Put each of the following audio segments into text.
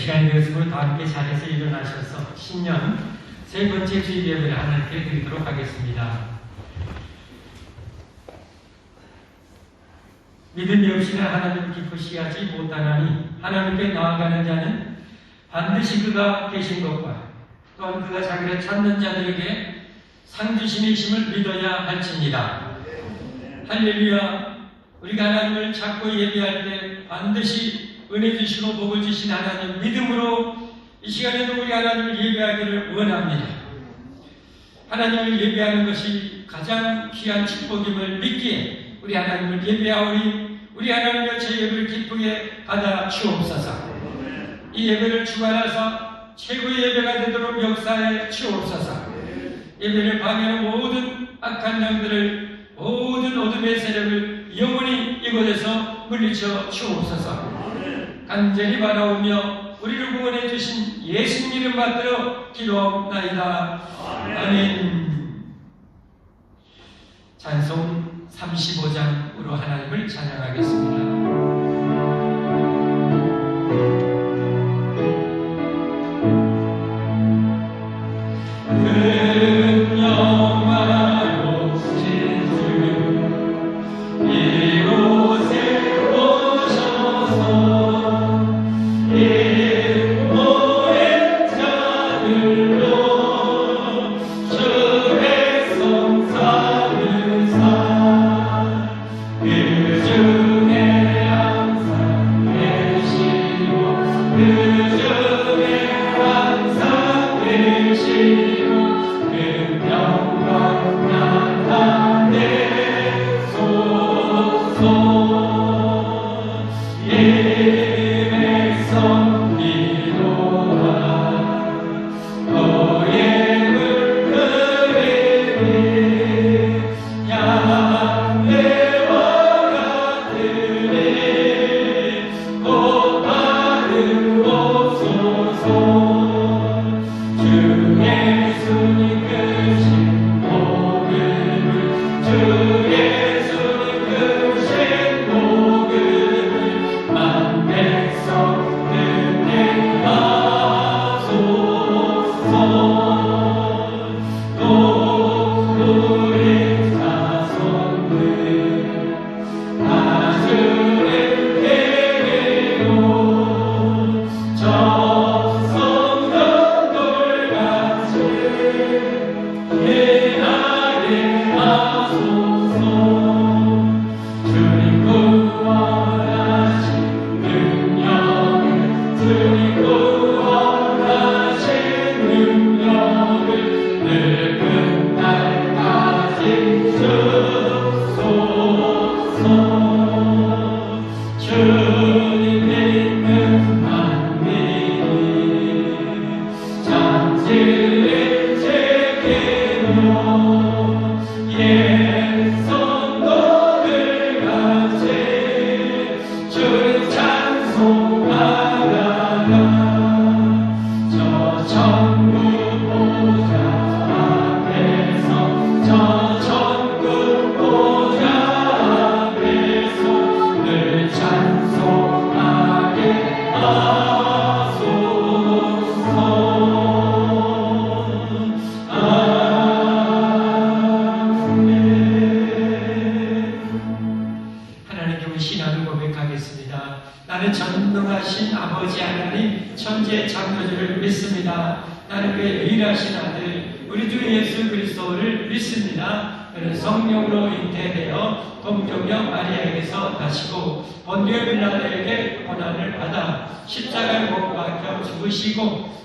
시간이 되었으므로 다 함께 자리에서 일어나셔서 신년 세 번째 주일 예배를 하나님께 드리도록 하겠습니다. 믿음이 없이는 하나님을 기쁘시게 하지 못하나니 하나님께 나아가는 자는 반드시 그가 계신 것과 또한 그가 자기를 찾는 자들에게 상 주심이심을 믿어야 할지니라. 할렐루야. 우리가 하나님을 찾고 예배할 때 반드시 은혜 주시고 복을 주신 하나님 믿음으로 이 시간에도 우리 하나님을 예배하기를 원합니다. 하나님을 예배하는 것이 가장 귀한 축복임을 믿기에 우리 하나님을 예배하오니 우리 하나님의 제 예배를 기쁘게 받아 주옵소서. 이 예배를 주관하사 최고의 예배가 되도록 역사해 주옵소서. 예배를 방해하는 모든 악한 영들을, 모든 어둠의 세력을 영원히 이곳에서 물리쳐 주옵소서. 간절히 바라오며 우리를 구원해 주신 예수님 이름 받들어 기도하옵나이다. 아멘. 찬송 35장으로 하나님을 찬양하겠습니다.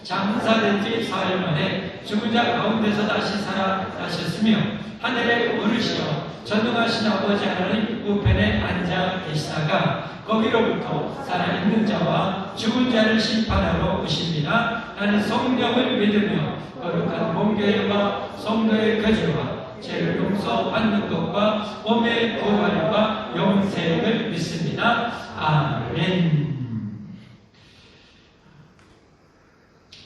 장사된 지 사흘 만에 죽은 자 가운데서 다시 살아나셨으며 하늘에 오르시어 전능하신 아버지 하나님 우편에 앉아 계시다가 거기로부터 살아있는 자와 죽은 자를 심판하러 오십니다. 나는 성령을 믿으며 거룩한 몸교회와 성도의 거제와 죄를 용서받는 것과 몸의 부활과 영생을 믿습니다. 아멘.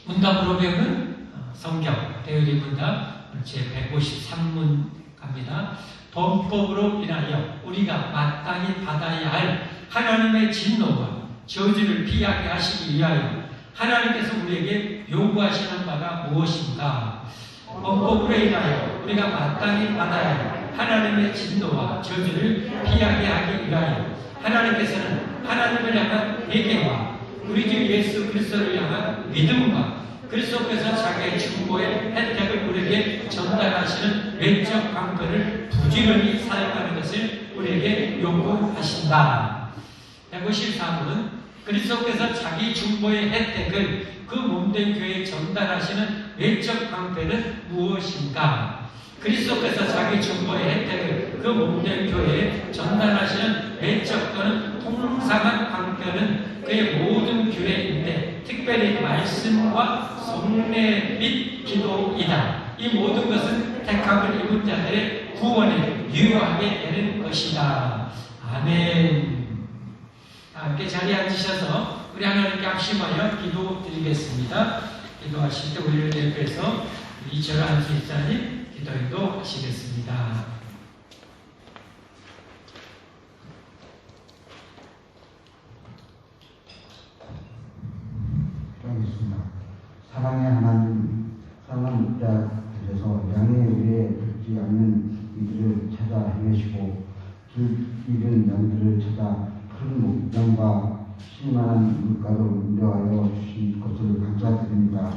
문답으로 배우는 성경 대열이 문답 제 153문 갑니다. 범법으로 인하여 우리가 마땅히 받아야 할 하나님의 진노와 저주를 피하게 하시기 위하여 하나님께서 우리에게 요구하시는 바가 무엇인가? 헌법으로 인하여 우리가 마땅히 받아야 할 하나님의 진노와 저주를 피하게 하기 위하여 하나님께서는 하나님을 향한 회개와 우리 주 예수 그리스도를 향한 믿음과 그리스도께서 자기의 중보의 혜택을 우리에게 전달하시는 외적 방법을 부지런히 사용하는 것을 우리에게 요구하신다. 153은 그리스도께서 자기 중보의 혜택을 그 몸된 교회에 전달하시는 외적 방패는 무엇인가? 그리스도께서 자기 중보의 혜택을 그 몸된 교회에 전달하시는 외적 또는 통상한 방패는 그의 모든 교회인데 특별히 말씀과 성례 및 기도이다. 이 모든 것은 택함을 입은 자들의 구원에 유효하게 되는 것이다. 아멘. 함께 자리에 앉으셔서 우리 하나님께 합심하여 기도드리겠습니다. 기도하실 때 우리를 대표해서 이절을 할 수 있자니 기도도 하시겠습니다. 기도하겠습니다. 사랑의 하나님, 사랑하는 자 되셔서 양의 위에 듣지 않는 이들을 찾아 헤매시고 길 잃은 양들을 찾아 큰 목장과 신만한 물가로 인도하여 주신 것을 감사드립니다.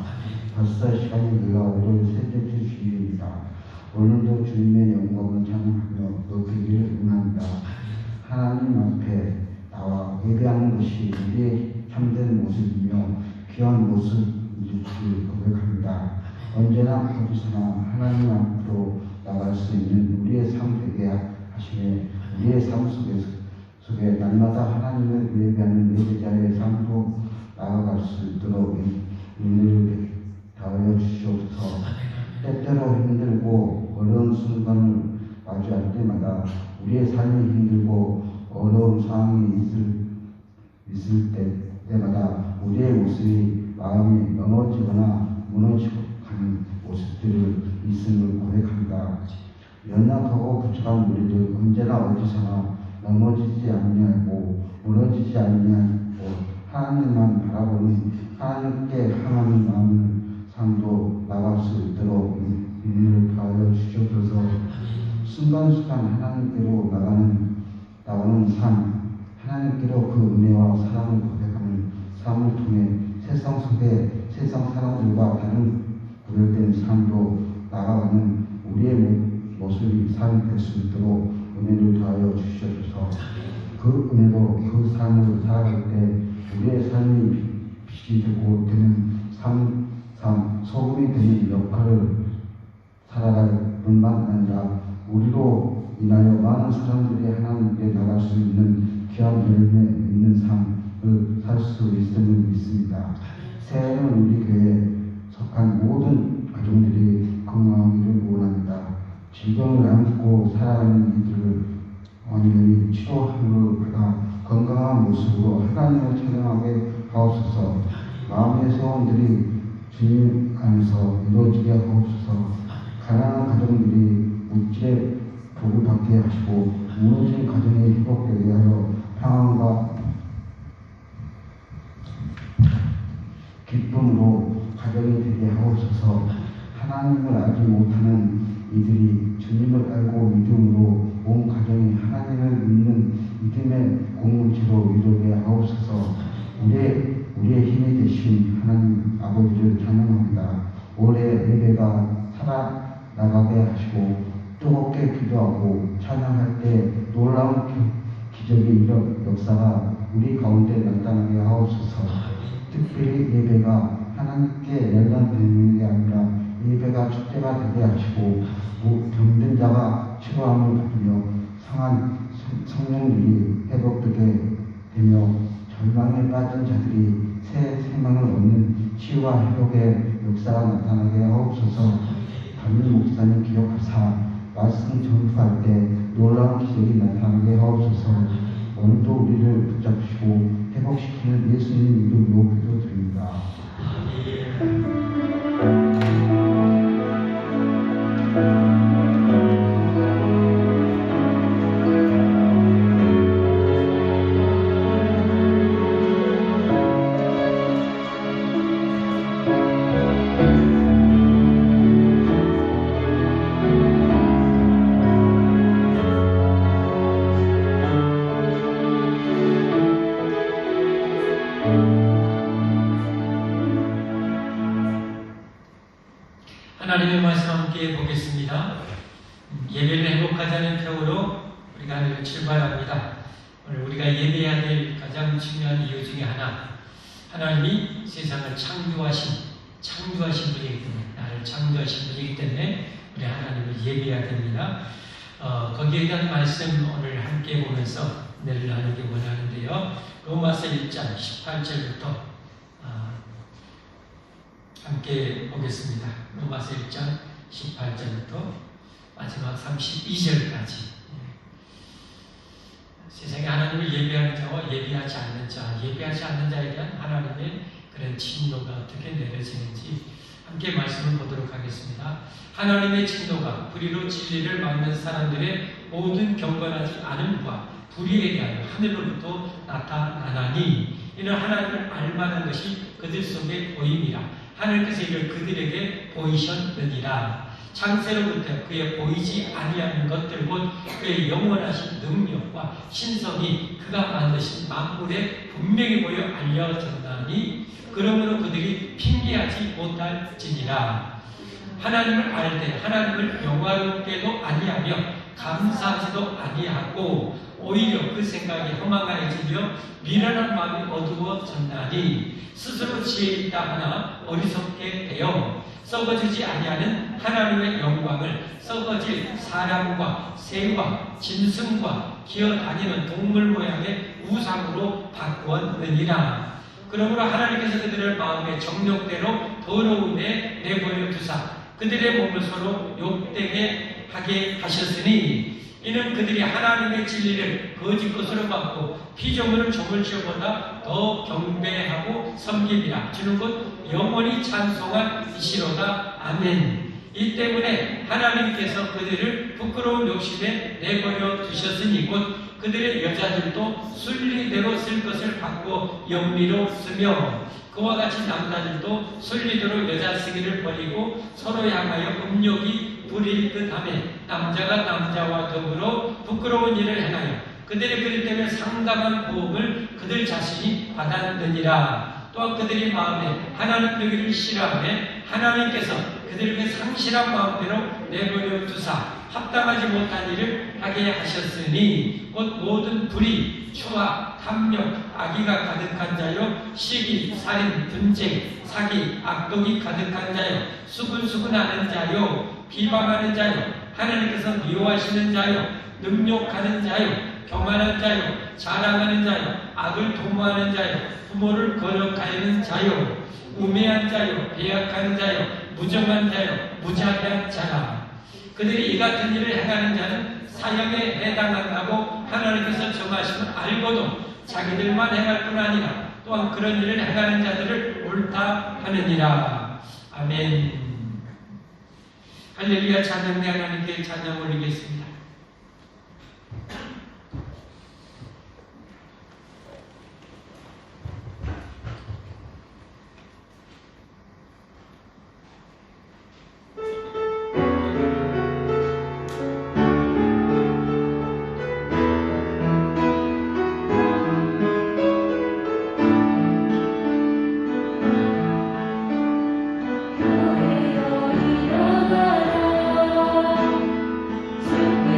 벌써 시간이 흘러 오늘 셋째 주 주일입니다. 오늘도 주님의 영광을 찬양하며 높이기를 원합니다. 하나님 앞에 나와 예배하는 것이 우리의 참된 모습이며 귀한 모습인 줄 고백합니다. 언제나 어디서나 하나님 앞으로 나갈 수 있는 우리의 삶 되게 하시며 우리의 삶 속에 날마다 하나님을 예배하는 예배자의 삶도 나아갈 수 있도록 은혜를 다하여 주시옵소서. 때때로 힘들고 어려운 순간을 마주할 때마다 우리의 삶이 힘들고 어려운 상황이 있을 때마다 우리의 모습이 마음이 넘어지거나 무너지고 가는 모습들을 있음을 고백합니다. 연약하고 부족한 우리들 언제나 어디서나 넘어지지 아니하고 무너지지 아니하고 하나님만 바라보는 하나님께 향하는 마음을 삶도 나갈 수 있도록 은혜를 더하여 주시옵소서. 순간순간 하나님께로 나가는 삶, 하나님께로 그 은혜와 사랑을 고백하는 삶을 통해 세상 속에 세상 사람들과 다른 구별된 삶도 나아가는 우리의 모습이 삶이 될 수 있도록 은혜를 더하여 주시옵소서. 그 은혜로 그 삶을 살아갈 때 우리의 삶이 빛이 되고 되는 소금이 되는 역할을 살아갈 뿐만 아니라 우리로 인하여 많은 사람들이 하나님께 나갈 수 있는 귀한 열매 있는 삶을 살 수 있음을 믿습니다. 새해는 우리 교회에 속한 모든 가정들이 건강하기를 원합니다. 질병을 안고 살아가는 이들을 완전히 치료함을 받아 건강한 모습으로 하나님을 찬양하게 하옵소서. 마음의 소원들이 주님 안에서 이루어지게 하옵소서. 가난한 가정들이 물질의 복을 받게 하시고 무너진 가정이 회복되게 하여 평안과 기쁨으로 가정이 되게 하옵소서. 하나님을 알지 못하는 이들이 주님을 알고 믿음으로 온 가정이 하나님을 믿는 믿음의 공동체로 이루게 하옵소서. 우리의 힘이 되신 하나님 아버지를 찬양합니다. 올해 예배가 살아나가게 하시고 뜨겁게 기도하고 찬양할 때 놀라운 기적의 이런 역사가 우리 가운데 나타나게 하옵소서. 특별히 예배가 하나님께 연단되는 게 아니라 예배가 축제가 되게 하시고 병든 자가 치료함을 받으며 상한 성령들이 회복되게 되며 절망에 빠진 자들이 새 생명을 얻는 치유와 회복의 역사가 나타나게 하옵소서. 담임 목사님 기억하사 말씀 전파할 때 놀라운 기적이 나타나게 하옵소서. 오늘도 우리를 붙잡으시고 회복시키는 예수님 이름으로 기도드립니다. 하나님의 말씀 함께 보겠습니다. 예배를 행복하자는 표어로 우리가 오늘 출발합니다. 오늘 우리가 예배해야 될 가장 중요한 이유 중에 하나, 하나님이 세상을 창조하신 분이기 때문에, 나를 창조하신 분이기 때문에 우리 하나님을 예배해야 됩니다. 거기에 대한 말씀 오늘 함께 보면서 은혜를 나누기 원하는데요. 로마서 1장 18절부터 함께 보겠습니다. 로마서 1장 18절부터 마지막 32절까지. 세상에 하나님을 예배하는 자와 예배하지 않는 자, 예배하지 않는 자에 대한 하나님의 그런 진노가 어떻게 내려지는지 함께 말씀을 보도록 하겠습니다. 하나님의 진노가 불의로 진리를 막는 사람들의 모든 경건하지 않음과 불의에 대하여 하늘로부터 나타나나니, 이는 하나님을 알만한 것이 그들 속에 보임이라. 하나님께서 이를 그들에게 보이셨느니라. 창세로부터 그의 보이지 아니하는 것들 곧 그의 영원하신 능력과 신성이 그가 만드신 만물에 분명히 보여 알려졌나니, 그러므로 그들이 핑계하지 못할지니라. 하나님을 알되 하나님을 영화롭게도 아니하며 감사하지도 아니하고 오히려 그 생각이 허망하여지며 미련한 마음이 어두워졌나니, 스스로 지혜 있다 하나 어리석게 되어 썩어지지 아니하는 하나님의 영광을 썩어질 사람과 새와 짐승과 기어다니는 동물 모양의 우상으로 바꾸었느니라. 그러므로 하나님께서 그들을 마음의 정욕대로 더러움에 내버려 두사 그들의 몸을 서로 욕되게 하게 하셨으니, 이는 그들이 하나님의 진리를 거짓 것으로 받고 피조물을 조물주보다 더 경배하고 섬김이라. 주는 곧 영원히 찬송한 이시로다. 아멘. 이 때문에 하나님께서 그들을 부끄러운 욕심에 내버려 두셨으니 곧 그들의 여자들도 순리대로 쓸 것을 바꾸어 영리로 쓰며, 그와 같이 남자들도 순리대로 여자 쓰기를 버리고 서로 향하여 음욕이 불일 듯하며 남자가 남자와 더불어 부끄러운 일을 행하여 그들의 그들 때문에 상당한 보험을 그들 자신이 받았느니라. 또한 그들이 마음에 하나님 되기를 싫어하며 하나님께서 그들에게 상실한 마음대로 내버려 두사 합당하지 못한 일을 하게 하셨으니, 곧 모든 불의, 추악, 탐욕, 악의가 가득한 자요, 시기, 살인, 분쟁, 사기, 악독이 가득한 자요, 수근수근하는 자요, 비방하는 자요, 하나님께서 미워하시는 자요, 능욕하는 자요, 교만한 자요, 자랑하는 자요, 악을 도모하는 자요, 부모를 거역하는 자요, 우매한 자요, 배약한 자요, 무정한 자요, 무자비한 자라. 그들이 이 같은 일을 행하는 자는 사형에 해당한다고 하나님께서 정하심을 알고도 자기들만 행할 뿐 아니라 또한 그런 일을 행하는 자들을 옳다 하느니라. 아멘. 할렐루야. 찬양대 하나님께 찬양 올리겠습니다. 일어나라,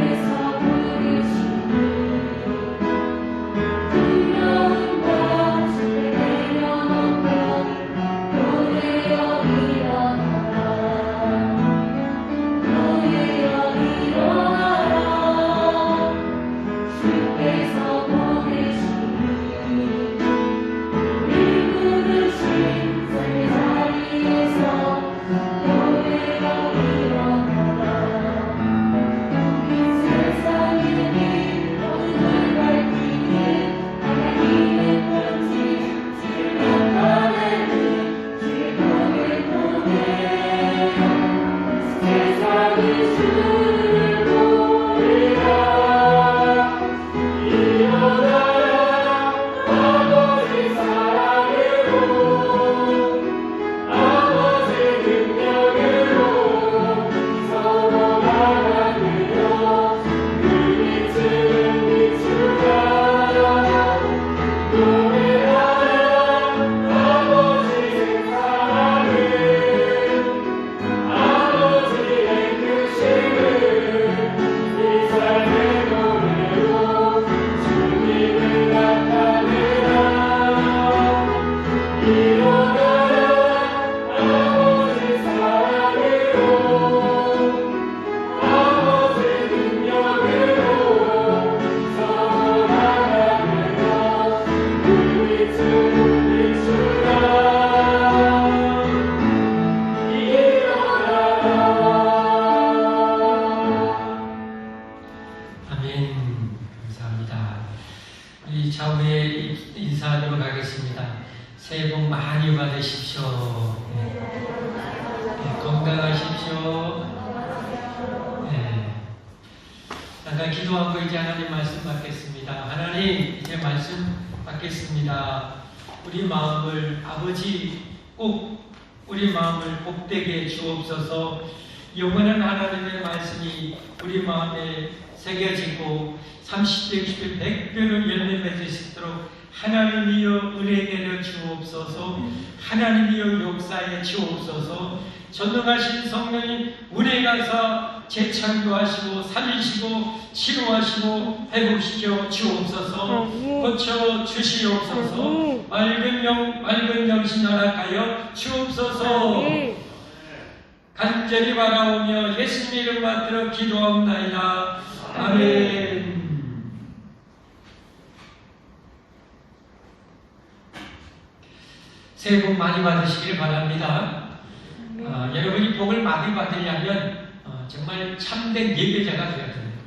인사하도록 하겠습니다. 새해 복 많이 받으십시오. 건강하십시오. 잠깐 기도하고 이제 하나님 말씀 받겠습니다. 하나님, 이제 말씀 받겠습니다. 우리 마음을, 아버지, 꼭 우리 마음을 복되게 주옵소서. 영원한 하나님의 말씀이 우리 마음에 새겨지고 30배, 60배, 100배로 열매 맺을 수 있도록 하나님이여 은혜 내려 주옵소서. 하나님이여 역사에 주옵소서. 전능하신 성령이 은혜 가사 재창조하시고 살리시고 치료하시고 회복시켜 주옵소서. 고쳐 주시옵소서. 맑은 영신 허락하여 주옵소서. 간절히 바라오며 예수님 이름 받들어 기도하옵나이다. 아멘. 새해 복 많이 받으시길 바랍니다. 여러분이 복을 많이 받으려면 정말 참된 예배자가 되어야 됩니다.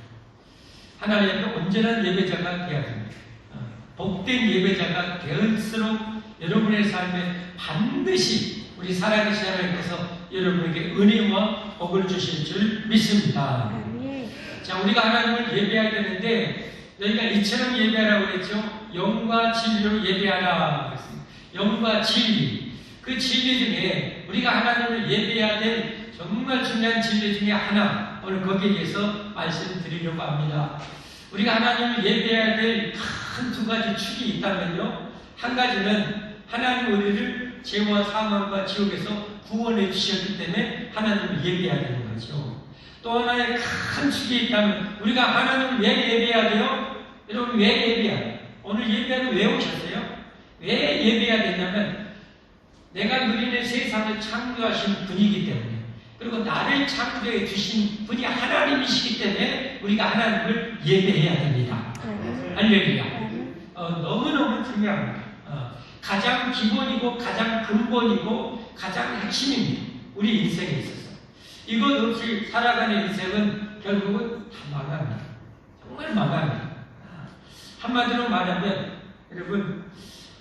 하나님 앞에 온전한 예배자가 되어야 됩니다. 복된 예배자가 될수록 여러분의 삶에 반드시 우리 살아계신 하나님께서 여러분에게 은혜와 복을 주실 줄 믿습니다. 자, 우리가 하나님을 예배해야 되는데 여기가 이처럼 예배하라고 그랬죠. 영과 진리로 예배하라 그랬습니다. 영과 진리, 그 진리 중에 우리가 하나님을 예배해야 될 정말 중요한 진리 중에 하나, 오늘 거기에 대해서 말씀드리려고 합니다. 우리가 하나님을 예배해야 될 큰 두 가지 축이 있다면요, 한 가지는 하나님 우리를 죄와 사망과 지옥에서 구원해 주셨기 때문에 하나님을 예배해야 되는 거죠. 또 하나의 큰 축이 있다면 우리가 하나님을 왜 예배해야 돼요? 여러분, 왜 예배해야 돼요? 오늘 예배하러 왜 오셨어요? 왜 예배해야 되냐면 내가 누리는 세상을 창조하신 분이기 때문에, 그리고 나를 창조해 주신 분이 하나님이시기 때문에 우리가 하나님을 예배해야 됩니다. 할렐루야. 너무너무 중요합니다. 가장 기본이고 가장 근본이고 가장 핵심입니다. 우리 인생에 있어서. 이것 없이 살아가는 인생은 결국은 다 망합니다. 정말 망합니다. 한마디로 말하면 여러분,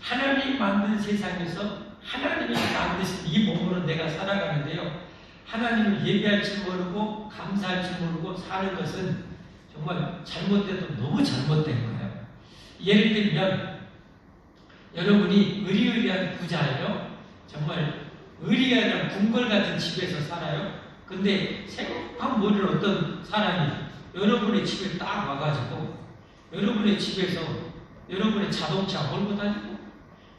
하나님이 만든 세상에서 하나님이 만드신 이 몸으로 내가 살아가는데요, 하나님을 예배할 줄 모르고 감사할 줄 모르고 사는 것은 정말 잘못돼도 너무 잘못된 거예요. 예를 들면 여러분이 의리의리한 부자예요. 정말 의리의리한 궁궐 같은 집에서 살아요. 근데 생각한 모를 어떤 사람이 여러분의 집에 딱 와가지고 여러분의 집에서 여러분의 자동차 몰고 다니고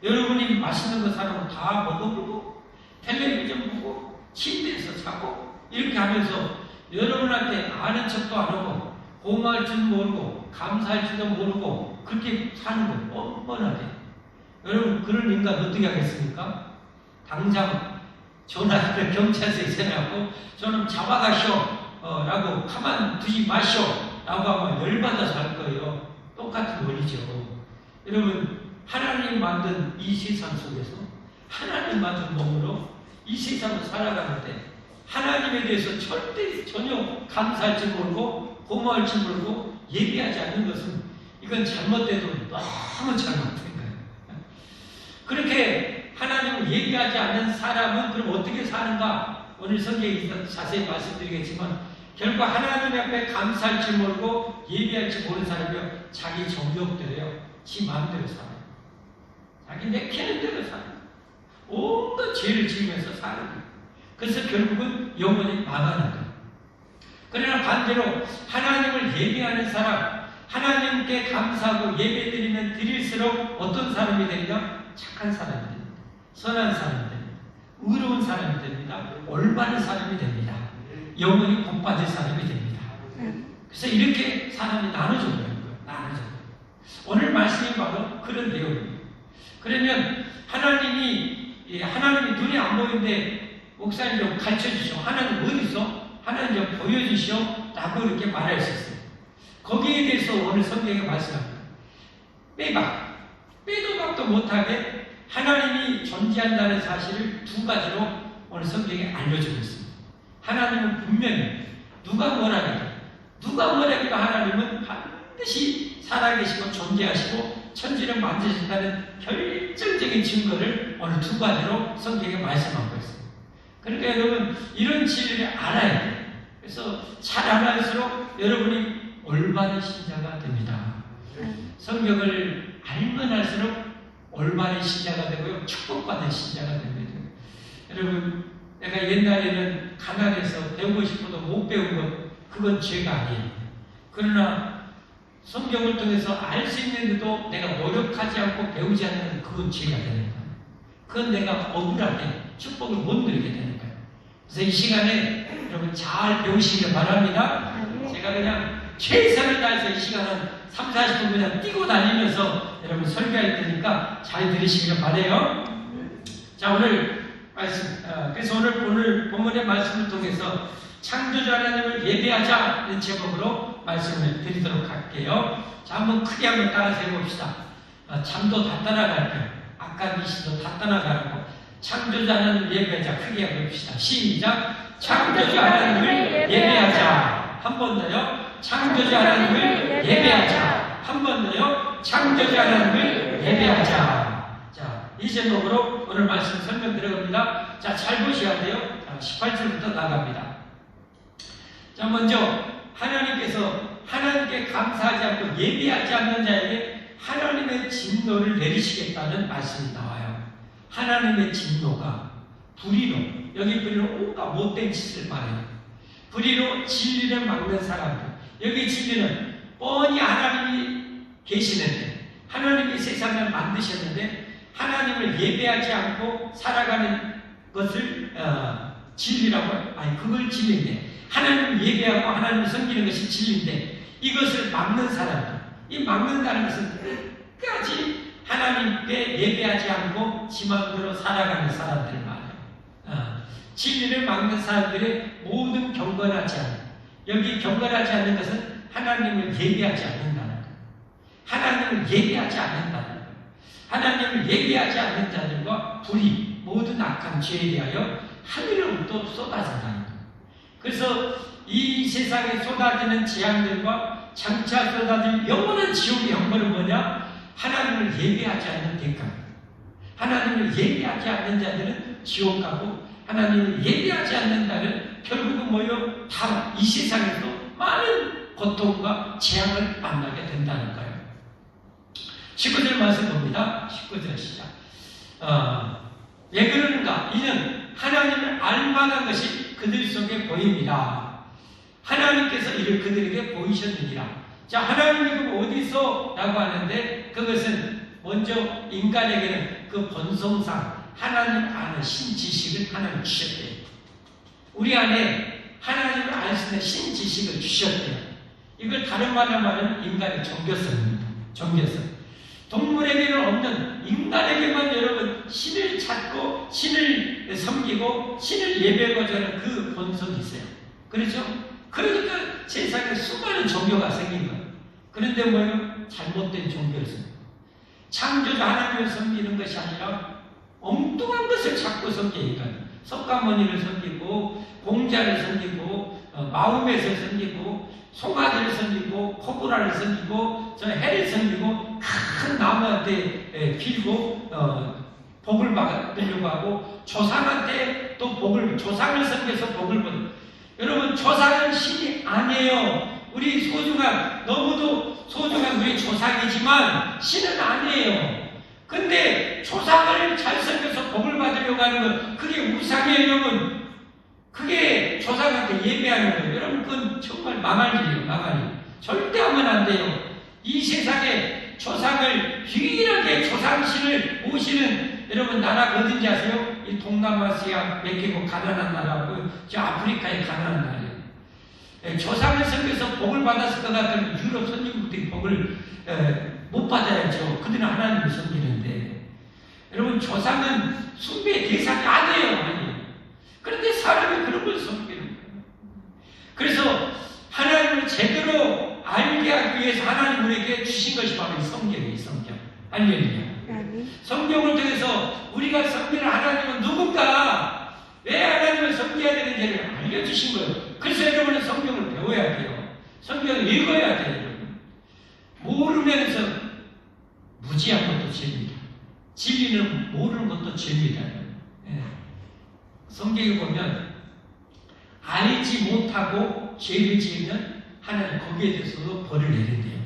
여러분이 맛있는 거 사놓고 다 먹어보고 텔레비전 보고 침대에서 자고 이렇게 하면서 여러분한테 아는 척도 안 하고 고마울 줄 모르고 감사할 줄도 모르고 그렇게 사는 거예요. 뻔뻔하게. 여러분, 그런 인간 어떻게 하겠습니까? 당장 전화를 경찰서에 전화하고 저는 잡아가시오 라고 가만두지 마시오 라고 하면 열받아서 할 거예요. 똑같은 원리죠. 여러분, 하나님 만든 이 세상 속에서 하나님 만든 몸으로 이 세상을 살아가는데 하나님에 대해서 절대 전혀 감사할 줄 모르고 고마울 줄 모르고 예배하지 않는 것은 이건 잘못돼도 너무 잘못된 거예요. 그렇게 하나님을 예배하지 않는 사람은 그럼 어떻게 사는가? 오늘 성경에 자세히 말씀드리겠지만 결국 하나님 앞에 감사할 줄 모르고 예배할 줄 모르는 사람이요, 자기 정욕대로요, 지 마음대로 살아요. 자기 내키는 대로 살아요. 온갖 죄를 지으면서 사는 거예요. 그래서 결국은 영원히 망하는 거예요. 그러나 반대로 하나님을 예배하는 사람, 하나님께 감사하고 예배드리면 드릴수록 어떤 사람이 되느냐? 착한 사람이 됩니다. 선한 사람이 됩니다. 의로운 사람이 됩니다. 올바른 사람이 됩니다. 영원히 복받을 사람이 됩니다. 그래서 이렇게 사람이 나눠져버리는 거예요. 나눠져버려요. 오늘 말씀이 바로 그런 내용입니다. 그러면 하나님이 눈에 안 보이는데 목사님 좀 가르쳐 주시오. 하나님 어디 있어? 하나님 좀 보여주시오. 라고 이렇게 말할 수 있어요. 거기에 대해서 오늘 성경에 말씀합니다. 빼도 박도 못하게 하나님이 존재한다는 사실을 두 가지로 오늘 성경에 알려주고 있습니다. 하나님은 분명히 누가 뭐라 해도 하나님은 반드시 살아계시고 존재하시고 천지를 만드셨다는 결정적인 증거를 오늘 두 가지로 성경에 말씀하고 있습니다. 그러니까 여러분 이런 진리를 알아야 돼요. 그래서 잘 알아갈수록 여러분이 올바른 신자가 됩니다. 성경을 알면 할수록 올바른 신자가 되고요. 축복받는 신자가 됩니다. 여러분 내가 옛날에는 가난해서 배우고 싶어도 못 배운 것 그건 죄가 아니에요. 그러나 성경을 통해서 알 수 있는데도 내가 노력하지 않고 배우지 않는 그건 죄가 되는 거예요. 그건 내가 억울하게 축복을 못 누리게 되는 거예요. 그래서 이 시간에 여러분 잘 배우시길 바랍니다. 제가 그냥 최선을 다해서 이 시간은 3, 40분 그냥 뛰고 다니면서 여러분 설교할 테니까 잘 들으시길 바라요. 자, 오늘 말씀, 그래서 오늘 본문의 말씀을 통해서 창조주 하나님을 예배하자는 제목으로 말씀을 드리도록 할게요. 자, 한번 크게 한번 따라서 해봅시다. 잠도 다 따라갈게요. 아까 미신도 다 따라가고 창조주 하나님을 예배하자. 크게 해봅시다. 시작. 창조주 하나님을 예배하자. 한 번 더요. 창조주 하나님을 예배하자. 한 번 더요. 창조주 하나님을 예배하자. 자, 이 제목으로 오늘 말씀 설명 들어갑니다. 자, 잘 보셔야 돼요. 18절부터 나갑니다. 자, 먼저 하나님께 감사하지 않고 예배하지 않는 자에게 하나님의 진노를 내리시겠다는 말씀이 나와요. 하나님의 진노가 불의로, 여기 불의로 온갖 못된 짓을 말해요. 불의로 진리를 막는 사람들. 여기 진리는 뻔히 하나님이 계시는데, 하나님이 세상을 만드셨는데 하나님을 예배하지 않고 살아가는 것을 진리라고, 그걸 진리인데, 하나님을 예배하고 하나님을 섬기는 것이 진리인데, 이것을 막는 사람들, 이 막는다는 것은 끝까지 하나님께 예배하지 않고 지 마음대로 살아가는 사람들 말이에요. 진리를 막는 사람들의 모든 경건하지 않은, 여기 경건하지 않는 것은 하나님을 예배하지 않는다는 거예요. 하나님을 예배하지 않는다는 거예요. 하나님을 예배하지 않는 자들과 불의, 모든 악한 죄에 대하여 하늘로부터 쏟아진다는 거예요. 그래서 이 세상에 쏟아지는 재앙들과 장차 쏟아질 영원한 지옥의 형벌은 뭐냐? 하나님을 예배하지 않는 대가입니다. 하나님을 예배하지 않는 자들은 지옥 가고, 하나님을 예배하지 않는 자는 결국은 뭐요? 다 이 세상에서 많은 고통과 재앙을 만나게 된다는 거예요. 19절 말씀 봅니다. 19절 시작. 왜 그러는가? 이는 하나님을 알만한 것이 그들 속에 보입니다. 하나님께서 이를 그들에게 보이셨느니라. 자, 하나님이 어디서? 라고 하는데, 그것은 먼저 인간에게는 그 본성상 하나님 아는 신지식을 하나님 주셨대요. 우리 안에 하나님을 알 수 있는 신지식을 주셨대요. 이걸 다른 말로 말하면 인간의 종교성입니다. 종교성. 동물에게는 없는, 인간에게만 여러분 신을 찾고 신을 섬기고 신을 예배하고자 하는 그 본성이 있어요. 그렇죠? 그러니까 세상에 수많은 종교가 생긴 거예요. 그런데 뭐예요? 잘못된 종교를 섬기고, 창조주 하나님을 섬기는 것이 아니라 엉뚱한 것을 자꾸 섬기니까, 석가모니를 섬기고 공자를 섬기고 마음에서 섬기고 송아지를 섬기고 코브라를 섬기고 저 해를 섬기고 큰 나무한테 빌고 복을 받으려고 하고, 조상한테 또 조상을 섬겨서 복을 받는. 여러분, 조상은 신이 아니에요. 우리 너무도 소중한 우리 조상이지만 신은 아니에요. 근데 조상을 잘 섬겨서 복을 받으려고 하는 건 그게 우상이에요, 여러분. 그게 조상한테 예배하는 거예요. 여러분, 그건 정말 망할 일이에요, 망할 일. 절대 하면 안 돼요. 이 세상에 조상을 유일하게 조상신을 모시는 여러분 나라가 어딘지 아세요? 이 동남아시아 몇 개국 가난한 나라고, 저 아프리카의 가난한 나라예요. 조상을 섬겨서 복을 받았을 것 같으면 유럽 선진국들이 복을 못 받아야죠. 그들은 하나님을 섬기는데. 여러분, 조상은 숭배의 대상이 아니에요. 그런데 사람이 그런 걸 섬기는 거예요. 그래서 하나님을 제대로 알게 하기 위해서 하나님 우리에게 주신 것이 바로 이 성경이에요. 성경. 할렐루야. 성경을 통해서 우리가 섬기는 하나님은 누군가, 왜 하나님을 섬겨야 되는지를 알려주신 거예요. 그래서 여러분은 성경을 배워야 돼요. 성경을 읽어야 돼요. 모르면서 무지한 것도 죄입니다. 진리는 모르는 것도 죄입니다. 예. 성경에 보면 알지 못하고 죄를 지으면 하나님 거기에 대해서도 벌을 내린대요.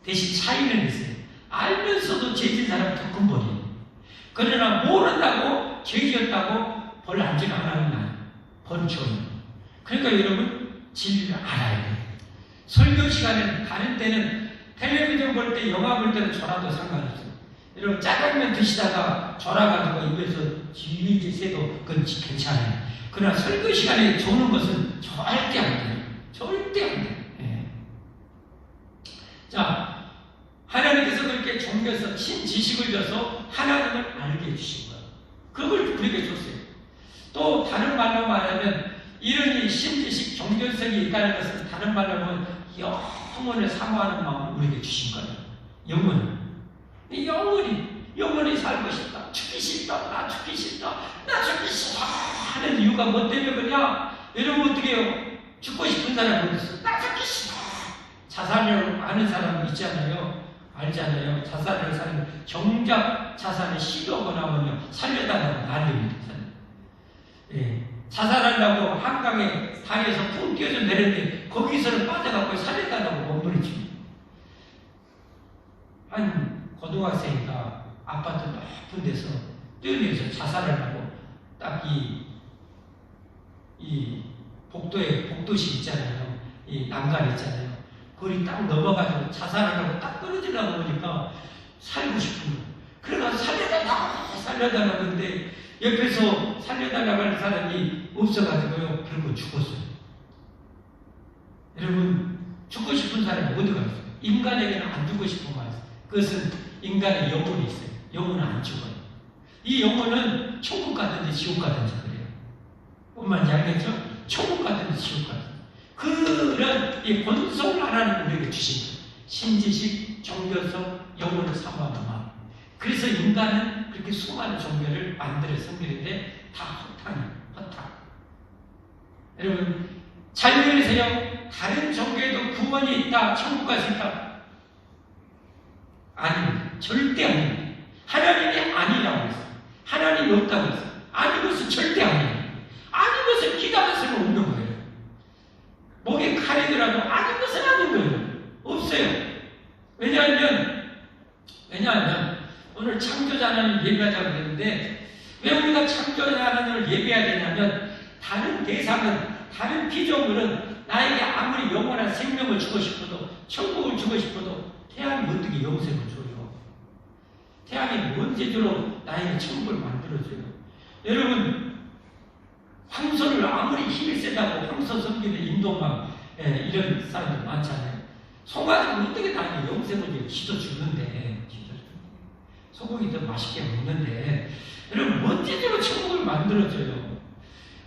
대신 차이는 있어요. 알면서도 죄진 사람은 더 큰 벌이에요. 그러나 모른다고 죄 지었다고 벌 안지는 안 하는 날 벌을 줘요. 그러니까 여러분 진리를 알아야 돼요. 설교 시간에는 다른 때는 텔레비전 볼 때 영화 볼 때는 졸아도 상관없어요. 여러분 짜장면 드시다가 졸아가지고 입에서 질질 새도 그건 괜찮아요. 그러나 설교 시간에 조는 것은 절대 안 돼요. 절대 안 돼요. 예. 자, 하나님께서 그렇게 종교에서 신지식을 줘서 하나님을 알게 해주신 거예요. 그걸 우리에게 줬어요. 또 다른 말로 말하면 이런 신지식 종교성이 있다는 것은 다른 말로 하면 영원을 사모하는 마음을 우리에게 주신 거예요. 영원을. 영원히 살고 싶다. 죽기 싫다. 나 죽기 싫다. 나 죽기 싫다. 하는 이유가 뭐 때문에 그러냐? 여러분 어떻게 해요? 죽고 싶은 사람 어디 있어? 나 죽기 싫다. 자살을 아는 사람 있잖아요. 알잖아요. 자살을 사는 정작 자살을 시도하거나 하면 살려달라고 난립니다. 예. 자살하려고 한강에 다리에서 쿵 뛰어서 내렸는데 거기서는 빠져갖고 살려달라고 몸부림칩니다. 한 고등학생이가 아파트 높은 데서 뛰어내려서 자살을 하고 딱 이 복도식 있잖아요. 이 난간 있잖아요. 거기 딱 넘어가지고 자살을 하고 딱 떨어지려고 보니까 살고 싶은 거예요. 그래서 살려달라고 그러는데 옆에서 살려달라고 하는 사람이 없어가지고요. 결국 죽었어요. 여러분 죽고 싶은 사람이 어디가 있어요? 인간에게는 안 죽고 싶은 말이에요. 그것은 인간의 영혼이 있어요. 영혼은 안 죽어요. 이 영혼은 천국 가든지 지옥 가든지 그래요. 뭔 말인지 알겠죠? 천국 가든지 지옥 가든지. 그런 이 본성을 하나님 우리에게 주신 거예요. 신지식, 종교성, 영혼을 사모하는 마음. 그래서 인간은 그렇게 수많은 종교를 만들어 섬기는데 다 허탕이에요. 허탕. 여러분 잘 들으세요. 다른 종교에도 구원이 있다. 천국 갈 수 있다. 아닙니다. 절대 아닙니다. 하나님이 아니라고 했어요. 하나님이 없다고 했어요. 아닌 것은 절대 아니에요. 아닌 것을 기다릴 수는 없는 거예요. 목에 칼이 들어도 아닌 것은 아닌 거예요. 없어요. 왜냐하면 오늘 창조자 하나님을 예배하자고 했는데 왜 우리가 창조자 하나님을 예배해야 되냐면 다른 대상은 다른 피조물은 나에게 아무리 영원한 생명을 주고 싶어도 천국을 주고 싶어도 태양이 어떻게 영생을 줘요? 태양이 뭔 재주로 나에게 천국을 만들어줘요? 여러분 황소를 아무리 힘이 세다고 황소 섬기는 인도막 이런 사람들 많잖아요. 소가지고 어떻게 나에게 영생을 줘요? 지도 죽는데 소고기 더 맛있게 먹는데 여러분 뭔 재주로 천국을 만들어줘요?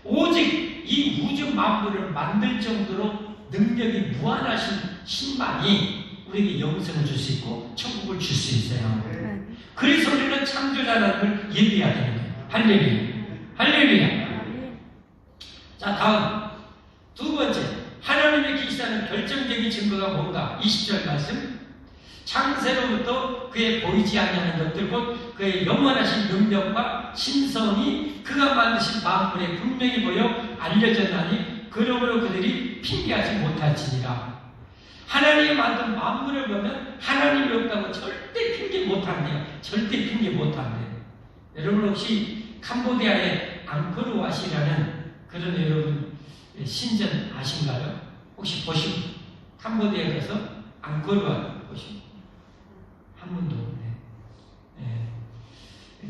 오직 이 우주 만물을 만들 정도로 능력이 무한하신 신만이 우리에게 영생을 줄 수 있고 천국을 줄 수 있어요. 그래서 우리는 창조자 하나님을 예배해야 되는 거예요. 할렐루야. 할렐루야. 자, 다음 두 번째 하나님의 계시다는 결정적인 증거가 뭔가? 20절 말씀. 창세로부터 그의 보이지 아니하는 것들 곧 그의 영원하신 능력과 신성이 그가 만드신 만물에 분명히 보여 알려졌나니 그러므로 그들이 핑계하지 못할지니라. 하나님이 만든 만물을 보면 하나님이 없다고 절대 핑계 못한대요. 절대 핑계 못한대요. 여러분 혹시 캄보디아의 앙코르왓이라는 그런 여러분 신전 아신가요? 혹시 보시고 캄보디아에 가서 앙코르왓 보시고 한 번도 없네.